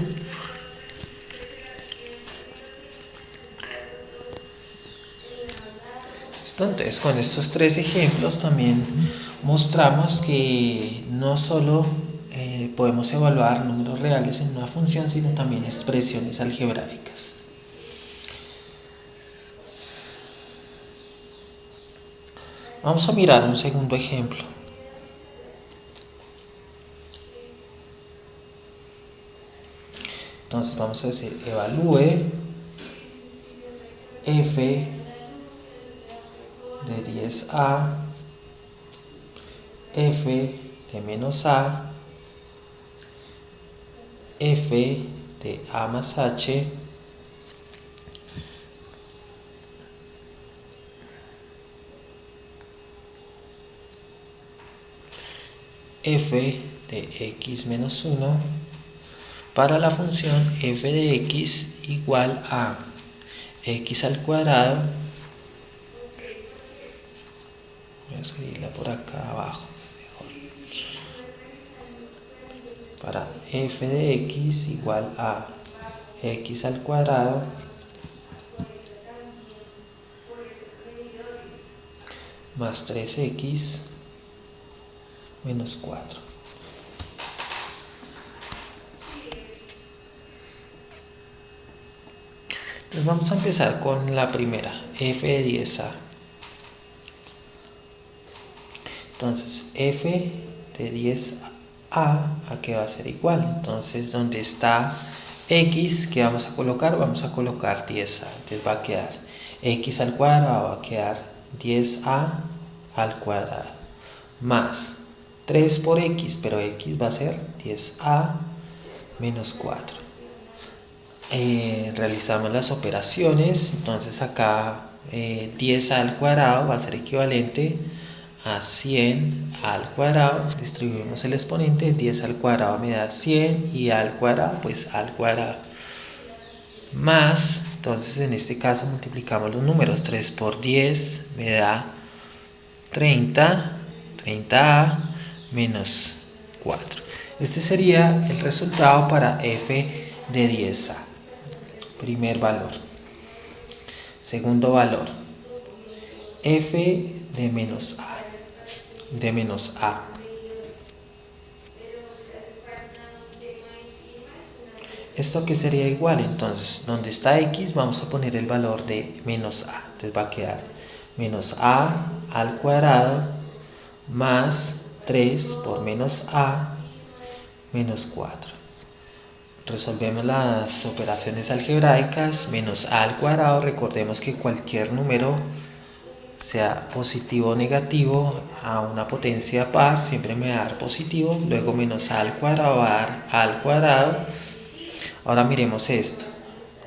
Entonces con estos tres ejemplos también mostramos que no solo podemos evaluar números reales en una función, sino también expresiones algebraicas. Vamos a mirar un segundo ejemplo. Entonces vamos a decir, evalúe f de 10a, f de menos a, f de a más h, f de x menos 1 para la función f de x igual a x al cuadrado. Voy a escribirla por acá abajo mejor. Para f de x igual a x al cuadrado más 3x menos 4. Entonces vamos a empezar con la primera, f de 10a. Entonces f de 10a, ¿a qué va a ser igual? Entonces donde está x, ¿qué vamos a colocar? Vamos a colocar 10a, entonces va a quedar x al cuadrado, va a quedar 10a al cuadrado, más 3 por x, pero x va a ser 10a menos 4. Realizamos las operaciones, entonces acá 10a al cuadrado va a ser equivalente a 100 al cuadrado, distribuimos el exponente, 10 al cuadrado me da 100 y a al cuadrado pues al cuadrado, más, entonces en este caso multiplicamos los números, 3 por 10 me da 30a menos 4. Este sería el resultado para f de 10a, primer valor. Segundo valor, f de menos a. ¿Esto qué sería igual? Entonces, donde está x vamos a poner el valor de menos a. Entonces va a quedar menos a al cuadrado más 3 por menos a menos 4. Resolvemos las operaciones algebraicas. Menos a al cuadrado, recordemos que cualquier número, sea positivo o negativo, a una potencia par siempre me va a dar positivo. Luego menos a al cuadrado va a dar a al cuadrado. Ahora miremos esto,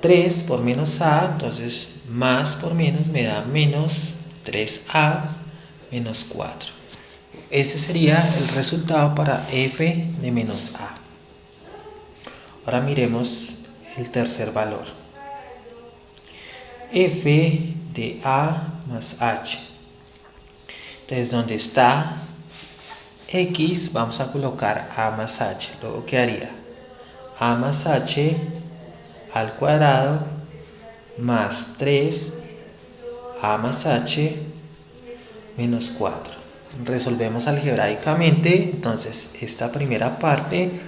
3 por menos a, entonces más por menos me da menos 3a menos 4. Ese sería el resultado para f de menos a. Ahora miremos el tercer valor, f de a más h. Entonces donde está x vamos a colocar a más h, luego quedaría a más h al cuadrado más 3 a más h menos 4. Resolvemos algebraicamente, entonces esta primera parte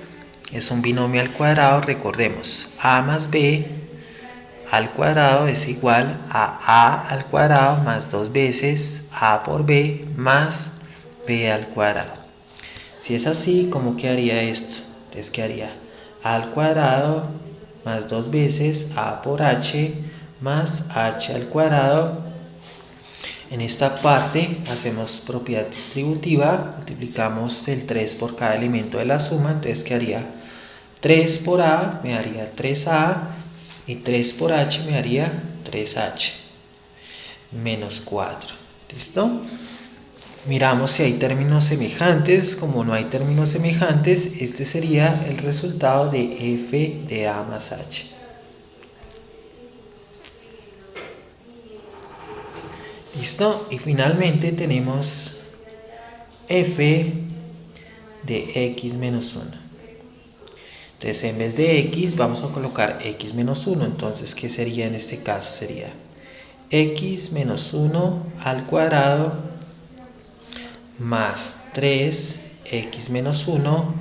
es un binomio al cuadrado. Recordemos, a más b al cuadrado es igual a al cuadrado más 2 veces a por b más b al cuadrado. Si es así, ¿cómo quedaría esto? Entonces quedaría a al cuadrado más 2 veces a por h más h al cuadrado. En esta parte hacemos propiedad distributiva, multiplicamos el 3 por cada elemento de la suma, entonces quedaría 3 por a me daría 3a y 3 por h me daría 3h menos 4. ¿Listo? Miramos si hay términos semejantes. Como no hay términos semejantes, este sería el resultado de f de a más h. ¿Listo? Y finalmente tenemos f de x menos 1. Entonces en vez de x vamos a colocar x menos 1. Entonces, ¿qué sería en este caso? Sería x menos 1 al cuadrado más 3x menos 1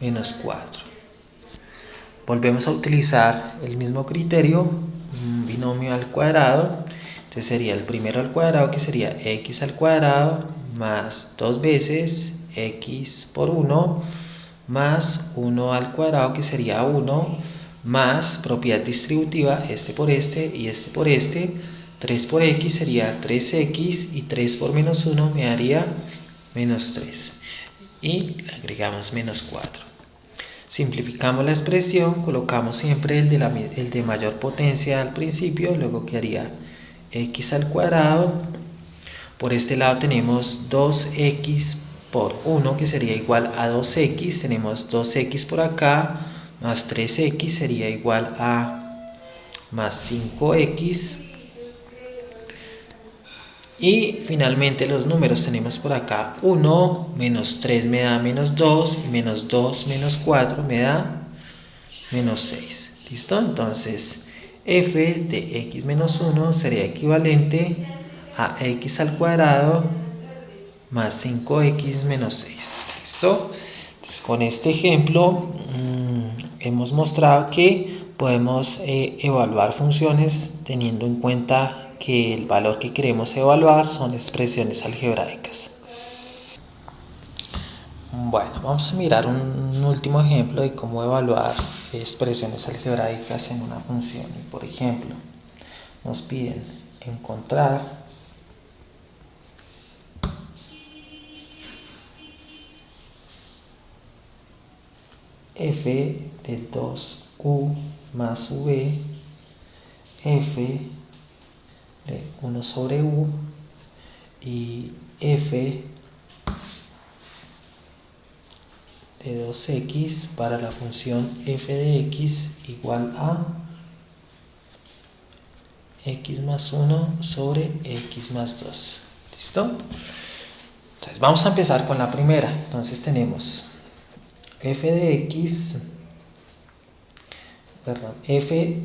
menos 4. Volvemos a utilizar el mismo criterio, un binomio al cuadrado. Entonces sería el primero al cuadrado, que sería x al cuadrado más 2 veces x por 1 más 1 al cuadrado, que sería 1, más propiedad distributiva, este por este y este por este. 3 por x sería 3x y 3 por menos 1 me daría menos 3. Y le agregamos menos 4. Simplificamos la expresión, colocamos siempre el de mayor potencia al principio, luego quedaría x al cuadrado. Por este lado tenemos 2x por 1, que sería igual a 2x. Tenemos 2x por acá, más 3x sería igual a más 5x. Y finalmente los números tenemos por acá 1, menos 3 me da menos 2, y menos 2 menos 4 me da menos 6. ¿Listo? Entonces f de x menos 1 sería equivalente a x al cuadrado más 5x menos 6. ¿Listo? Entonces con este ejemplo hemos mostrado que podemos evaluar funciones teniendo en cuenta que el valor que queremos evaluar son expresiones algebraicas. Bueno, vamos a mirar un último ejemplo de cómo evaluar expresiones algebraicas en una función. Por ejemplo, nos piden encontrar f de 2u más v, f de 1 sobre u y f de 2x para la función f de x igual a x más 1 sobre x más 2. ¿Listo? Entonces vamos a empezar con la primera. Entonces tenemos f de x, f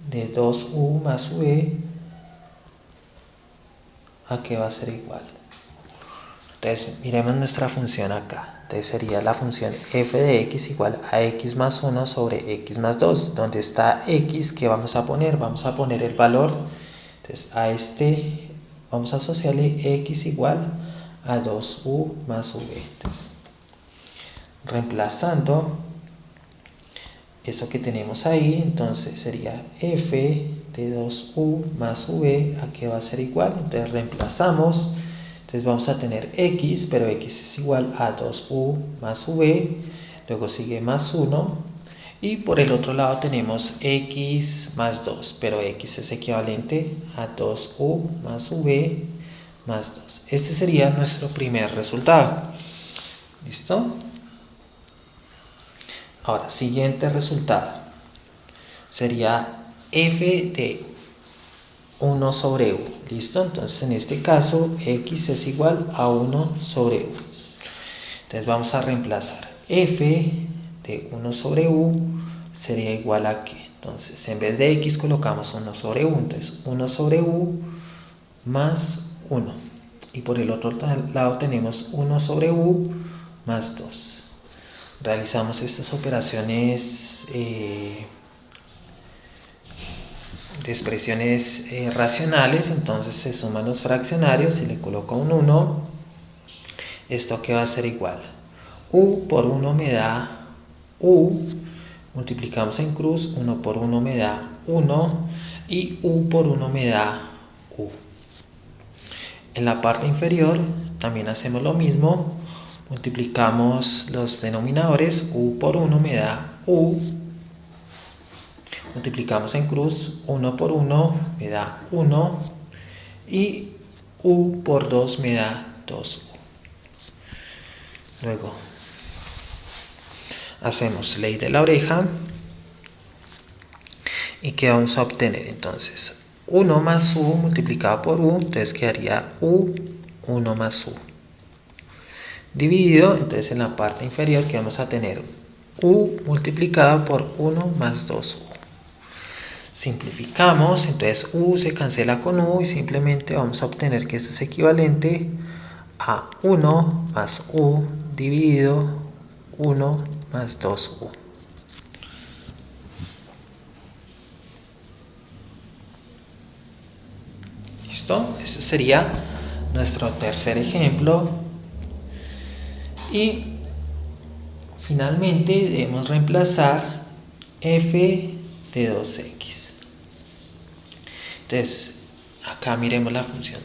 de 2u más v, ¿a qué va a ser igual? Entonces miremos nuestra función acá. Entonces sería la función f de x igual a x más 1 sobre x más 2. Donde está x, ¿qué vamos a poner? Vamos a poner el valor. Entonces a este vamos a asociarle x igual a 2u más v. Entonces, reemplazando eso que tenemos ahí, entonces sería f de 2u más v, ¿a qué va a ser igual? Entonces reemplazamos. Entonces vamos a tener x, pero x es igual a 2u más v, luego sigue más 1, y por el otro lado tenemos x más 2, pero x es equivalente a 2u más v más 2. Este sería nuestro primer resultado. ¿Listo? Ahora, siguiente resultado sería f de 1 sobre u. ¿Listo? Entonces en este caso x es igual a 1 sobre u. Entonces vamos a reemplazar f de 1 sobre u sería igual a ¿qué? Entonces en vez de x colocamos 1 sobre u. Entonces 1 sobre u más 1. Y por el otro lado tenemos 1 sobre u más 2. Realizamos estas operaciones de expresiones racionales. Entonces se suman los fraccionarios y le coloco un 1. ¿Esto qué va a ser igual? U por 1 me da u, multiplicamos en cruz, 1 por 1 me da 1 y u por 1 me da u. En la parte inferior también hacemos lo mismo, multiplicamos los denominadores, u por 1 me da u, multiplicamos en cruz, 1 por 1 me da 1 y u por 2 me da 2u. Luego hacemos ley de la oreja y ¿qué vamos a obtener? Entonces 1 más u multiplicado por u, entonces quedaría u 1 más u dividido, entonces en la parte inferior que vamos a tener u multiplicado por 1 más 2u. Simplificamos, entonces u se cancela con u y simplemente vamos a obtener que esto es equivalente a 1 más u dividido 1 más 2u. ¿Listo? Este sería nuestro tercer ejemplo. Y finalmente debemos reemplazar f de 2x. Entonces, acá miremos la función.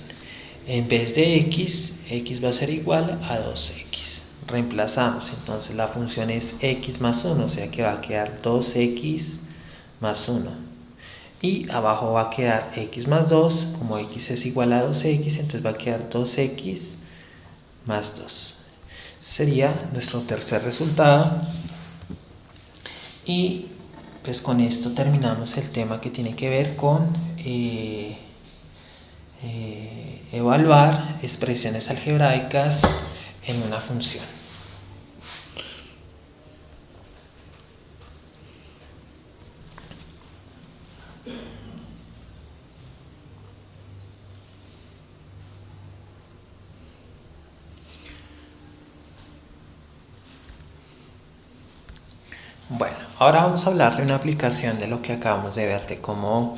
En vez de x, x va a ser igual a 2x. Reemplazamos, entonces la función es x más 1, o sea que va a quedar 2x más 1. Y abajo va a quedar x más 2, como x es igual a 2x, entonces va a quedar 2x más 2. Sería nuestro tercer resultado. Y pues con esto terminamos el tema que tiene que ver con evaluar expresiones algebraicas en una función. Bueno, ahora vamos a hablar de una aplicación de lo que acabamos de ver, de cómo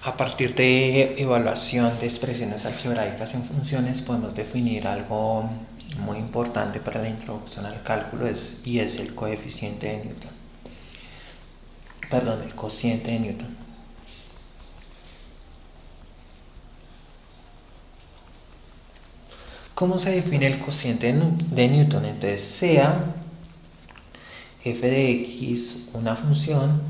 A partir de evaluación de expresiones algebraicas en funciones podemos definir algo muy importante para la introducción al cálculo y es el coeficiente de Newton. Perdón, el cociente de Newton. ¿Cómo se define el cociente de Newton? Entonces, sea f de x una función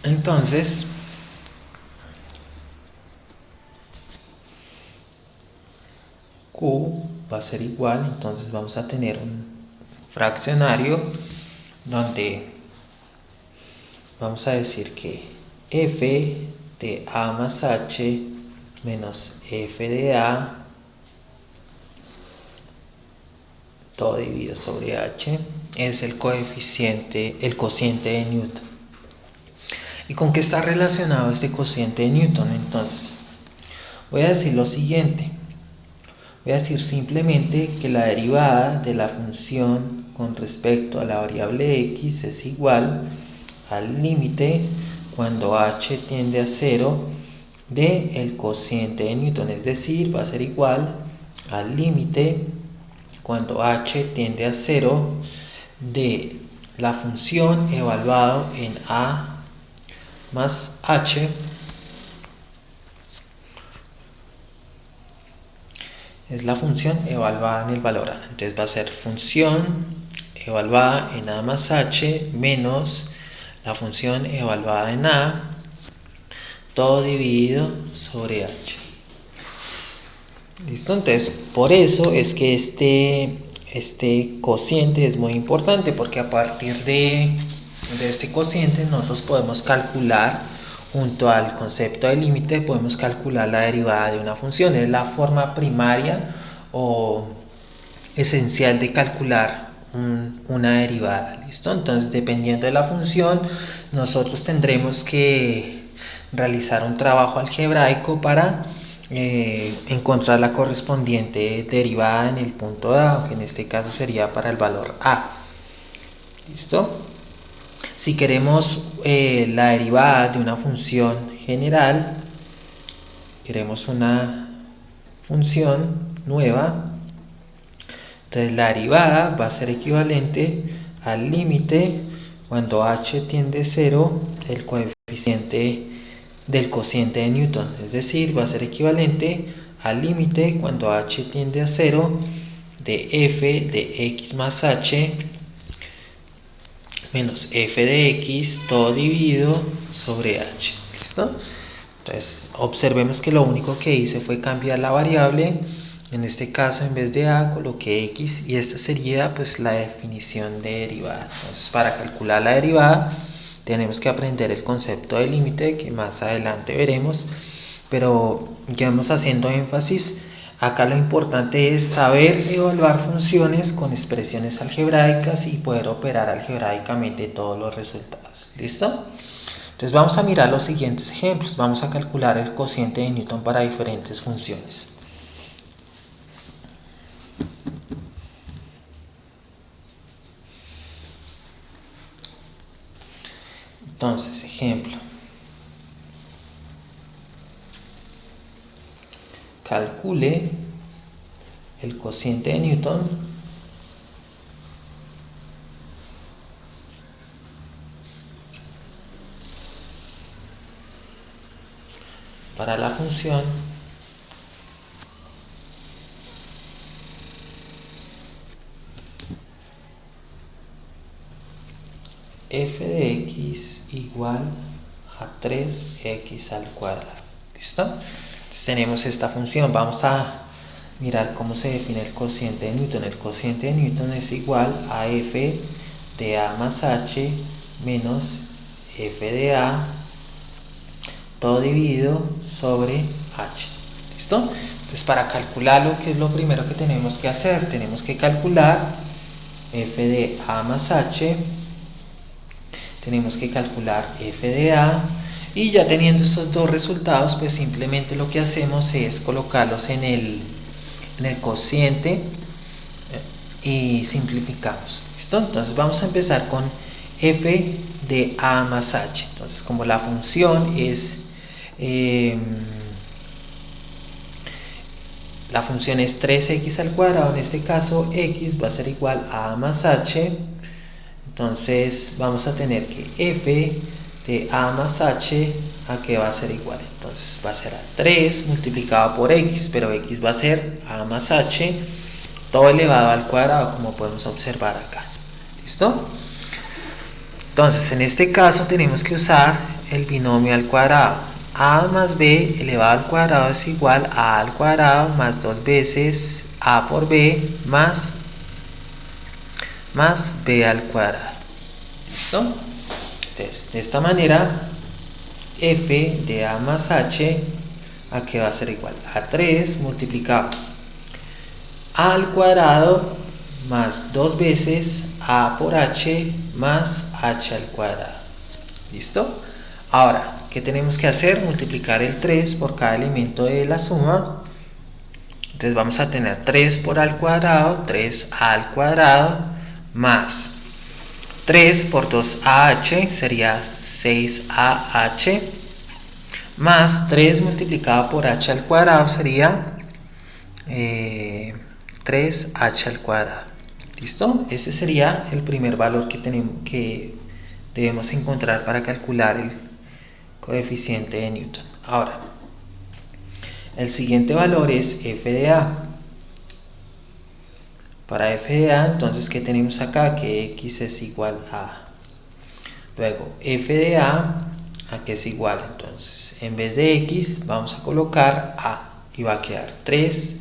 entonces Q va a ser igual, entonces vamos a tener un fraccionario donde vamos a decir que f de a más h menos f de a todo dividido sobre h es el cociente de Newton. ¿Y con qué está relacionado este cociente de Newton? Entonces, voy a decir lo siguiente. Voy a decir simplemente que la derivada de la función con respecto a la variable x es igual al límite cuando h tiende a 0 del cociente de Newton, es decir, va a ser igual al límite cuando h tiende a 0 de la función evaluado en a más h es la función evaluada en el valor a. Entonces va a ser función evaluada en a más h menos la función evaluada en a todo dividido sobre h. ¿Listo? Entonces por eso es que este cociente es muy importante, porque a partir de este cociente nosotros podemos calcular, junto al concepto de límite, podemos calcular la derivada de una función. Es la forma primaria o esencial de calcular una derivada. ¿Listo? Entonces, dependiendo de la función, nosotros tendremos que realizar un trabajo algebraico para encontrar la correspondiente derivada en el punto A, que en este caso sería para el valor A. ¿Listo? Si queremos la derivada de una función general, queremos una función nueva, entonces la derivada va a ser equivalente al límite cuando h tiende a 0 el coeficiente del cociente de Newton, es decir, va a ser equivalente al límite cuando h tiende a 0 de f de x más h menos f de x todo dividido sobre h. ¿Listo? Entonces observemos que lo único que hice fue cambiar la variable. En este caso, en vez de a coloqué x, y esta sería pues la definición de derivada. Entonces, para calcular la derivada tenemos que aprender el concepto de límite, que más adelante veremos, pero ya vamos haciendo énfasis. Acá lo importante es saber evaluar funciones con expresiones algebraicas y poder operar algebraicamente todos los resultados. ¿Listo? Entonces vamos a mirar los siguientes ejemplos. Vamos a calcular el cociente de Newton para diferentes funciones. Entonces, ejemplo. Calcule el cociente de Newton para la función f de x igual a 3x al cuadrado. ¿Listo? Entonces tenemos esta función. Vamos a mirar cómo se define el cociente de Newton. El cociente de Newton es igual a f de a más h menos f de a todo dividido sobre h. ¿Listo? Entonces, para calcularlo, ¿qué es lo primero que tenemos que hacer? Tenemos que calcular f de a más h, tenemos que calcular f de a, y ya teniendo estos dos resultados, pues simplemente lo que hacemos es colocarlos en el cociente y simplificamos. ¿Listo? Entonces vamos a empezar con f de a más h. Entonces, como la función es la función es 3x al cuadrado, en este caso x va a ser igual a más h. Entonces vamos a tener que f de a más h a que va a ser igual, entonces va a ser a 3 multiplicado por x, pero x va a ser a más h todo elevado al cuadrado, como podemos observar acá. ¿Listo? Entonces en este caso tenemos que usar el binomio al cuadrado. A más b elevado al cuadrado es igual a al cuadrado más 2 veces a por b más b al cuadrado. ¿Listo? Entonces, de esta manera, f de a más h, ¿a qué va a ser igual? A 3 multiplicado a al cuadrado más 2 veces a por h más h al cuadrado. ¿Listo? Ahora, ¿qué tenemos que hacer? Multiplicar el 3 por cada elemento de la suma. Entonces vamos a tener 3 por a al cuadrado, 3a al cuadrado, más 3 por 2ah sería 6ah, más 3 multiplicado por h al cuadrado sería 3h al cuadrado. ¿Listo? Ese sería el primer valor que debemos encontrar para calcular el coeficiente de Newton. Ahora, el siguiente valor es f de a. Para f de a, entonces, ¿qué tenemos acá? Que x es igual a. Luego, f de a que es igual. Entonces, en vez de x, vamos a colocar a. Y va a quedar 3a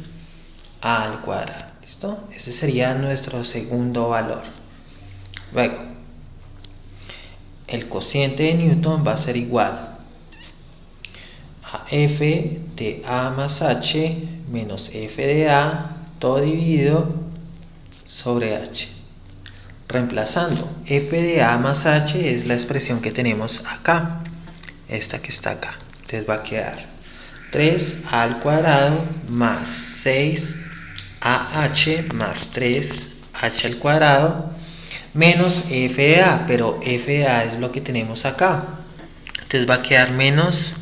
al cuadrado. ¿Listo? Ese sería nuestro segundo valor. Luego, el cociente de Newton va a ser igual a f de a más h menos f de a, todo dividido sobre h. Reemplazando, f de a más h es la expresión que tenemos acá, esta que está acá. Entonces va a quedar 3a al cuadrado más 6ah más 3h al cuadrado menos f de a, pero f de a es lo que tenemos acá. Entonces va a quedar menos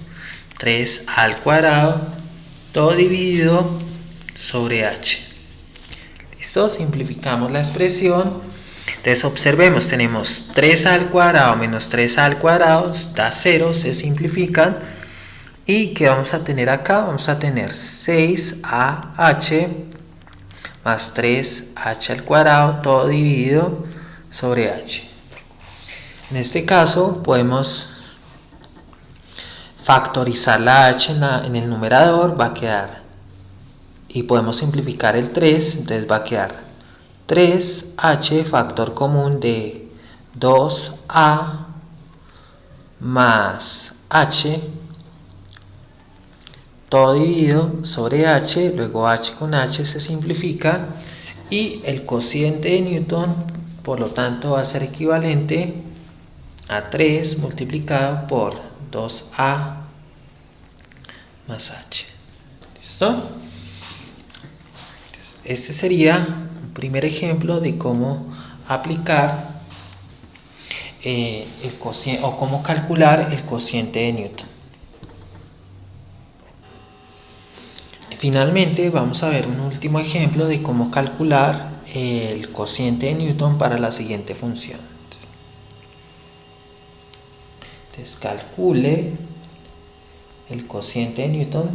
3a al cuadrado, todo dividido sobre h. ¿Listo? Simplificamos la expresión. Entonces observemos, tenemos 3a al cuadrado menos 3a al cuadrado, da 0, se simplifican. ¿Y qué vamos a tener acá? Vamos a tener 6ah más 3h al cuadrado, todo dividido sobre h. En este caso podemos factorizar la h en el numerador, va a quedar, y podemos simplificar el 3, entonces va a quedar 3h factor común de 2a más h, todo dividido sobre h, luego h con h se simplifica y el cociente de Newton, por lo tanto, va a ser equivalente a 3 multiplicado por 2a más h. ¿Listo? Este sería un primer ejemplo de cómo aplicar el cociente o cómo calcular el cociente de Newton. Finalmente vamos a ver un último ejemplo de cómo calcular el cociente de Newton para la siguiente función. Entonces calcule el cociente de Newton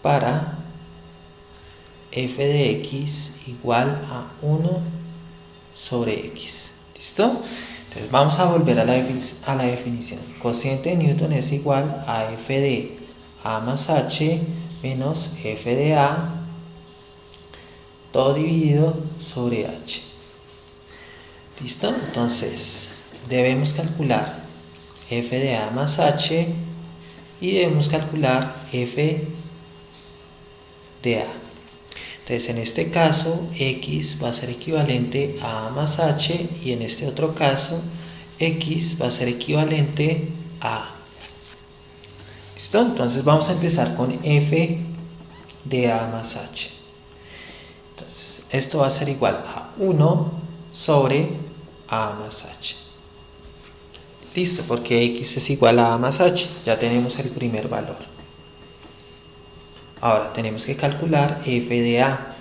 para f de x igual a 1 sobre x. ¿Listo? Entonces vamos a volver a la definición. Cociente de Newton es igual a f de a más h menos f de a, todo dividido sobre h. ¿Listo? Entonces debemos calcular f de a más h y debemos calcular f de a. Entonces en este caso x va a ser equivalente a más h y en este otro caso x va a ser equivalente a. ¿Listo? Entonces vamos a empezar con f de a más h. Entonces esto va a ser igual a 1 sobre a más h. Listo, porque x es igual a más h. Ya tenemos el primer valor. Ahora tenemos que calcular f de a.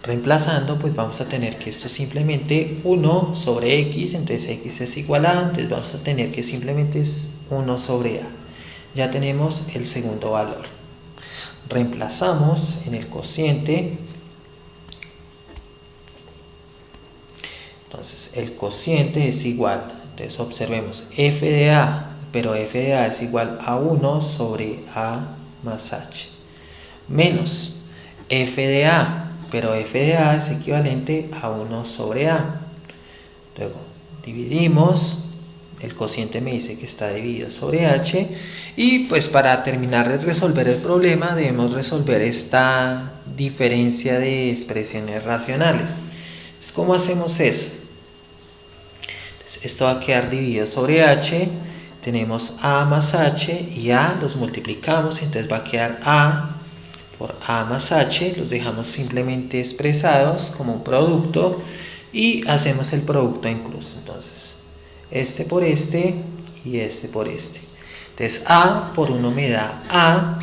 Reemplazando, pues vamos a tener que esto es simplemente 1 sobre x, entonces x es igual a, entonces vamos a tener que simplemente es 1 sobre a. Ya tenemos el segundo valor. Reemplazamos en el cociente. Entonces el cociente es igual, entonces observemos f de a, pero f de a es igual a 1 sobre a más h, menos f de a, pero f de a es equivalente a 1 sobre a. Luego dividimos, el cociente me dice que está dividido sobre h, y pues para terminar de resolver el problema debemos resolver esta diferencia de expresiones racionales. Entonces, ¿cómo hacemos eso? Entonces, esto va a quedar dividido sobre h, tenemos a más h y a los multiplicamos, entonces va a quedar a por a más h, los dejamos simplemente expresados como un producto y hacemos el producto en cruz. Entonces este por este y este por este. Entonces a por 1 me da a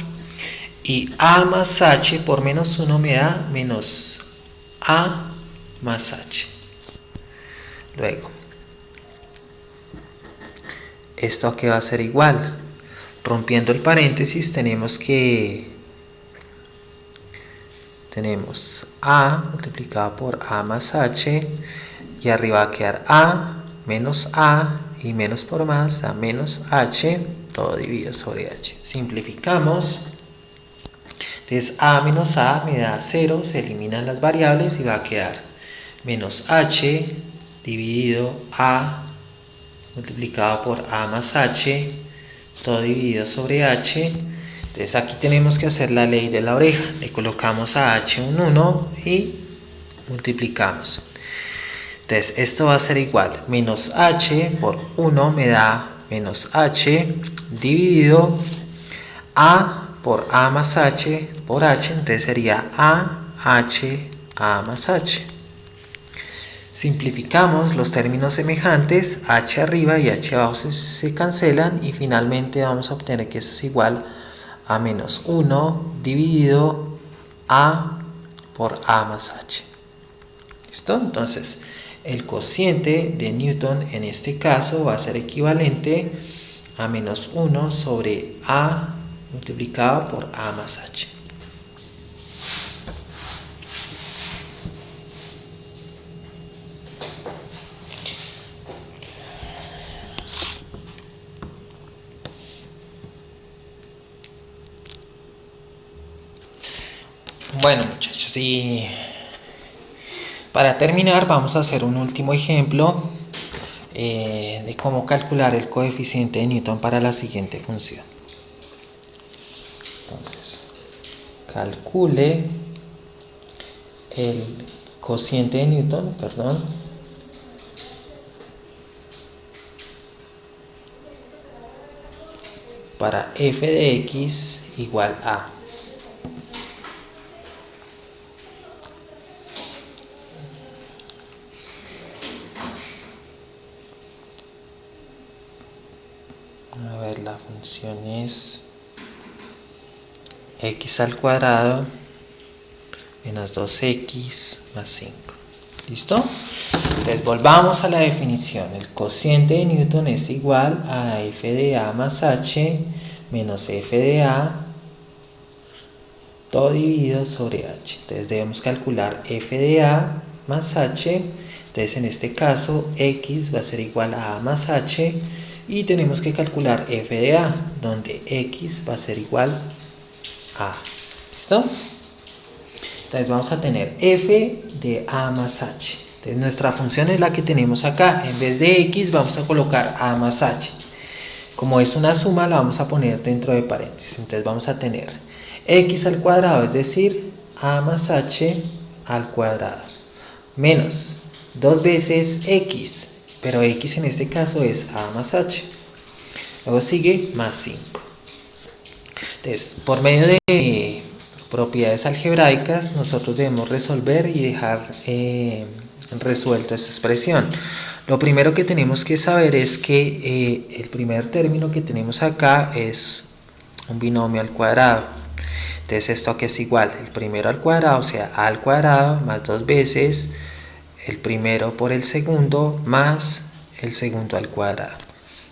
y a más h por menos 1 me da menos a más h. Luego esto aquí va a ser igual. Rompiendo el paréntesis tenemos a multiplicado por a más h y arriba va a quedar a menos a y menos por más da menos h, todo dividido sobre h. Simplificamos, entonces a menos a me da 0, se eliminan las variables y va a quedar menos h dividido a multiplicado por a más h, todo dividido sobre h. Entonces aquí tenemos que hacer la ley de la oreja, le colocamos a h un 1 y multiplicamos. Entonces esto va a ser igual, menos h por 1 me da menos h dividido a por a más h por h, entonces sería a más h. Simplificamos los términos semejantes, h arriba y h abajo se cancelan y finalmente vamos a obtener que eso es igual a menos 1 dividido a por a más h. ¿Listo? Entonces el cociente de Newton en este caso va a ser equivalente a menos 1 sobre a multiplicado por a más h. Bueno, muchachos, y para terminar vamos a hacer un último ejemplo de cómo calcular el coeficiente de Newton para la siguiente función. Entonces, calcule el cociente de Newton, para f de x igual a la función es x al cuadrado menos 2x más 5. ¿Listo? Entonces volvamos a la definición. El cociente de Newton es igual a f de a más h menos f de a todo dividido sobre h. Entonces debemos calcular f de a más h. Entonces en este caso x va a ser igual a más h y tenemos que calcular f de a, donde x va a ser igual a. ¿Listo? Entonces vamos a tener f de a más h. Entonces nuestra función es la que tenemos acá. En vez de x vamos a colocar a más h. Como es una suma la vamos a poner dentro de paréntesis. Entonces vamos a tener x al cuadrado, es decir, a más h al cuadrado, menos 2 veces x, pero x en este caso es a más h. Luego sigue más 5. Entonces, por medio de propiedades algebraicas, nosotros debemos resolver y dejar resuelta esta expresión. Lo primero que tenemos que saber es que el primer término que tenemos acá es un binomio al cuadrado. Entonces, esto aquí es igual, el primero al cuadrado, o sea, a al cuadrado más 2 veces el primero por el segundo más el segundo al cuadrado.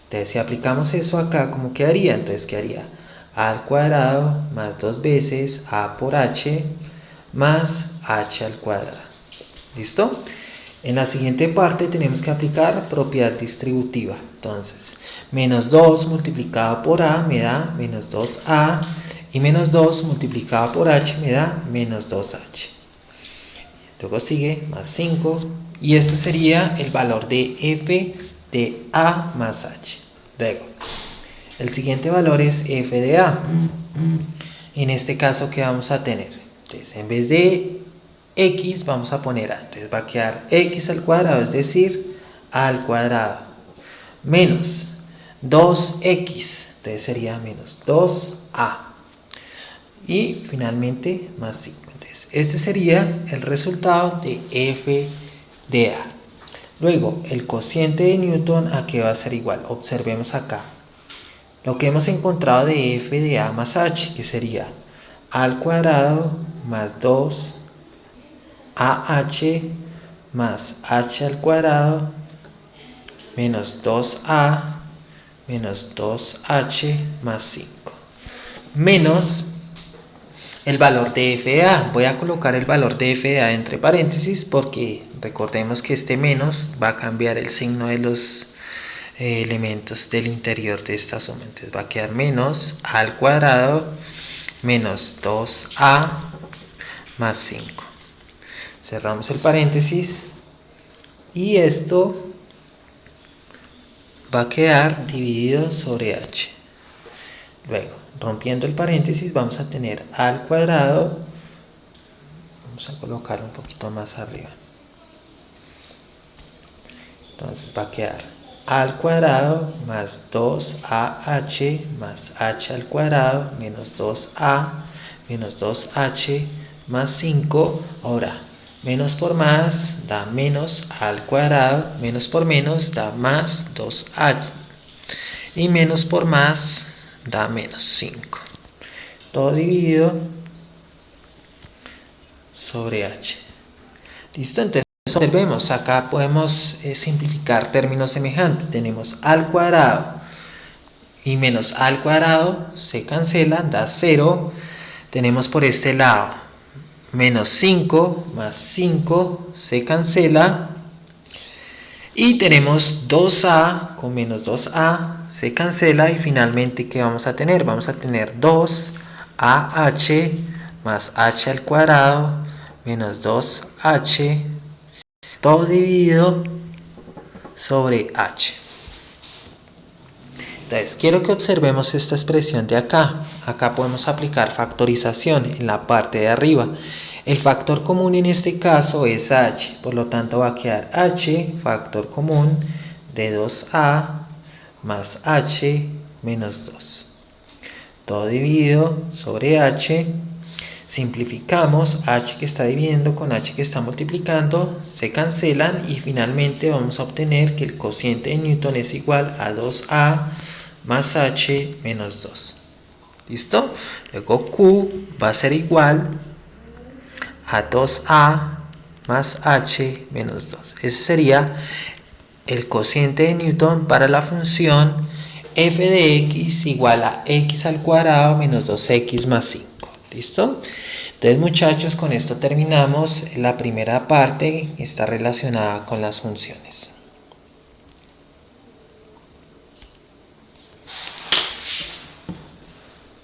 Entonces, si aplicamos eso acá, ¿cómo quedaría? Entonces, quedaría a al cuadrado más 2 veces a por h más h al cuadrado. ¿Listo? En la siguiente parte tenemos que aplicar propiedad distributiva. Entonces, menos 2 multiplicado por a me da menos 2a y menos 2 multiplicado por h me da menos 2h. Luego sigue más 5 y este sería el valor de f de a más h. Luego, el siguiente valor es f de a. En este caso, ¿qué vamos a tener? Entonces, en vez de x vamos a poner a. Entonces va a quedar x al cuadrado, es decir, a al cuadrado, menos 2x, entonces sería menos 2a. Y finalmente más 5. Entonces, este sería el resultado de f de a. Luego, el cociente de Newton, ¿a qué va a ser igual? Observemos acá. Lo que hemos encontrado de f de a más h, que sería a al cuadrado más 2 AH más h al cuadrado menos 2a menos 2h más 5 menos el valor de f de a. Voy a colocar el valor de f de a entre paréntesis porque recordemos que este menos va a cambiar el signo de los elementos del interior de esta suma. Entonces va a quedar menos a al cuadrado menos 2a más 5. Cerramos el paréntesis y esto va a quedar dividido sobre h. Luego, rompiendo el paréntesis, vamos a tener a al cuadrado. Vamos a colocarlo un poquito más arriba. Entonces va a quedar a al cuadrado más 2ah más h al cuadrado menos 2a menos 2h más 5. Ahora, menos por más da menos a al cuadrado, menos por menos da más 2h y menos por más da menos 5. Todo dividido sobre h. ¿Listo? Entonces observemos, acá podemos simplificar términos semejantes. Tenemos a al cuadrado y menos a al cuadrado se cancelan, da 0. Tenemos por este lado menos 5 más 5 se cancela y tenemos 2a con menos 2a se cancela y finalmente ¿qué vamos a tener? Vamos a tener 2ah más h al cuadrado menos 2h todo dividido sobre h. Entonces quiero que observemos esta expresión de acá. Acá podemos aplicar factorización en la parte de arriba. El factor común en este caso es h, por lo tanto va a quedar h, factor común de 2a más h menos 2. Todo dividido sobre h. Simplificamos, h que está dividiendo con h que está multiplicando, se cancelan y finalmente vamos a obtener que el cociente de Newton es igual a 2a más h menos 2. ¿Listo? Luego Q va a ser igual a 2a más h menos 2. Ese sería el cociente de Newton para la función f de x igual a x al cuadrado menos 2x más 5. ¿Listo? Entonces, muchachos, con esto terminamos la primera parte que está relacionada con las funciones.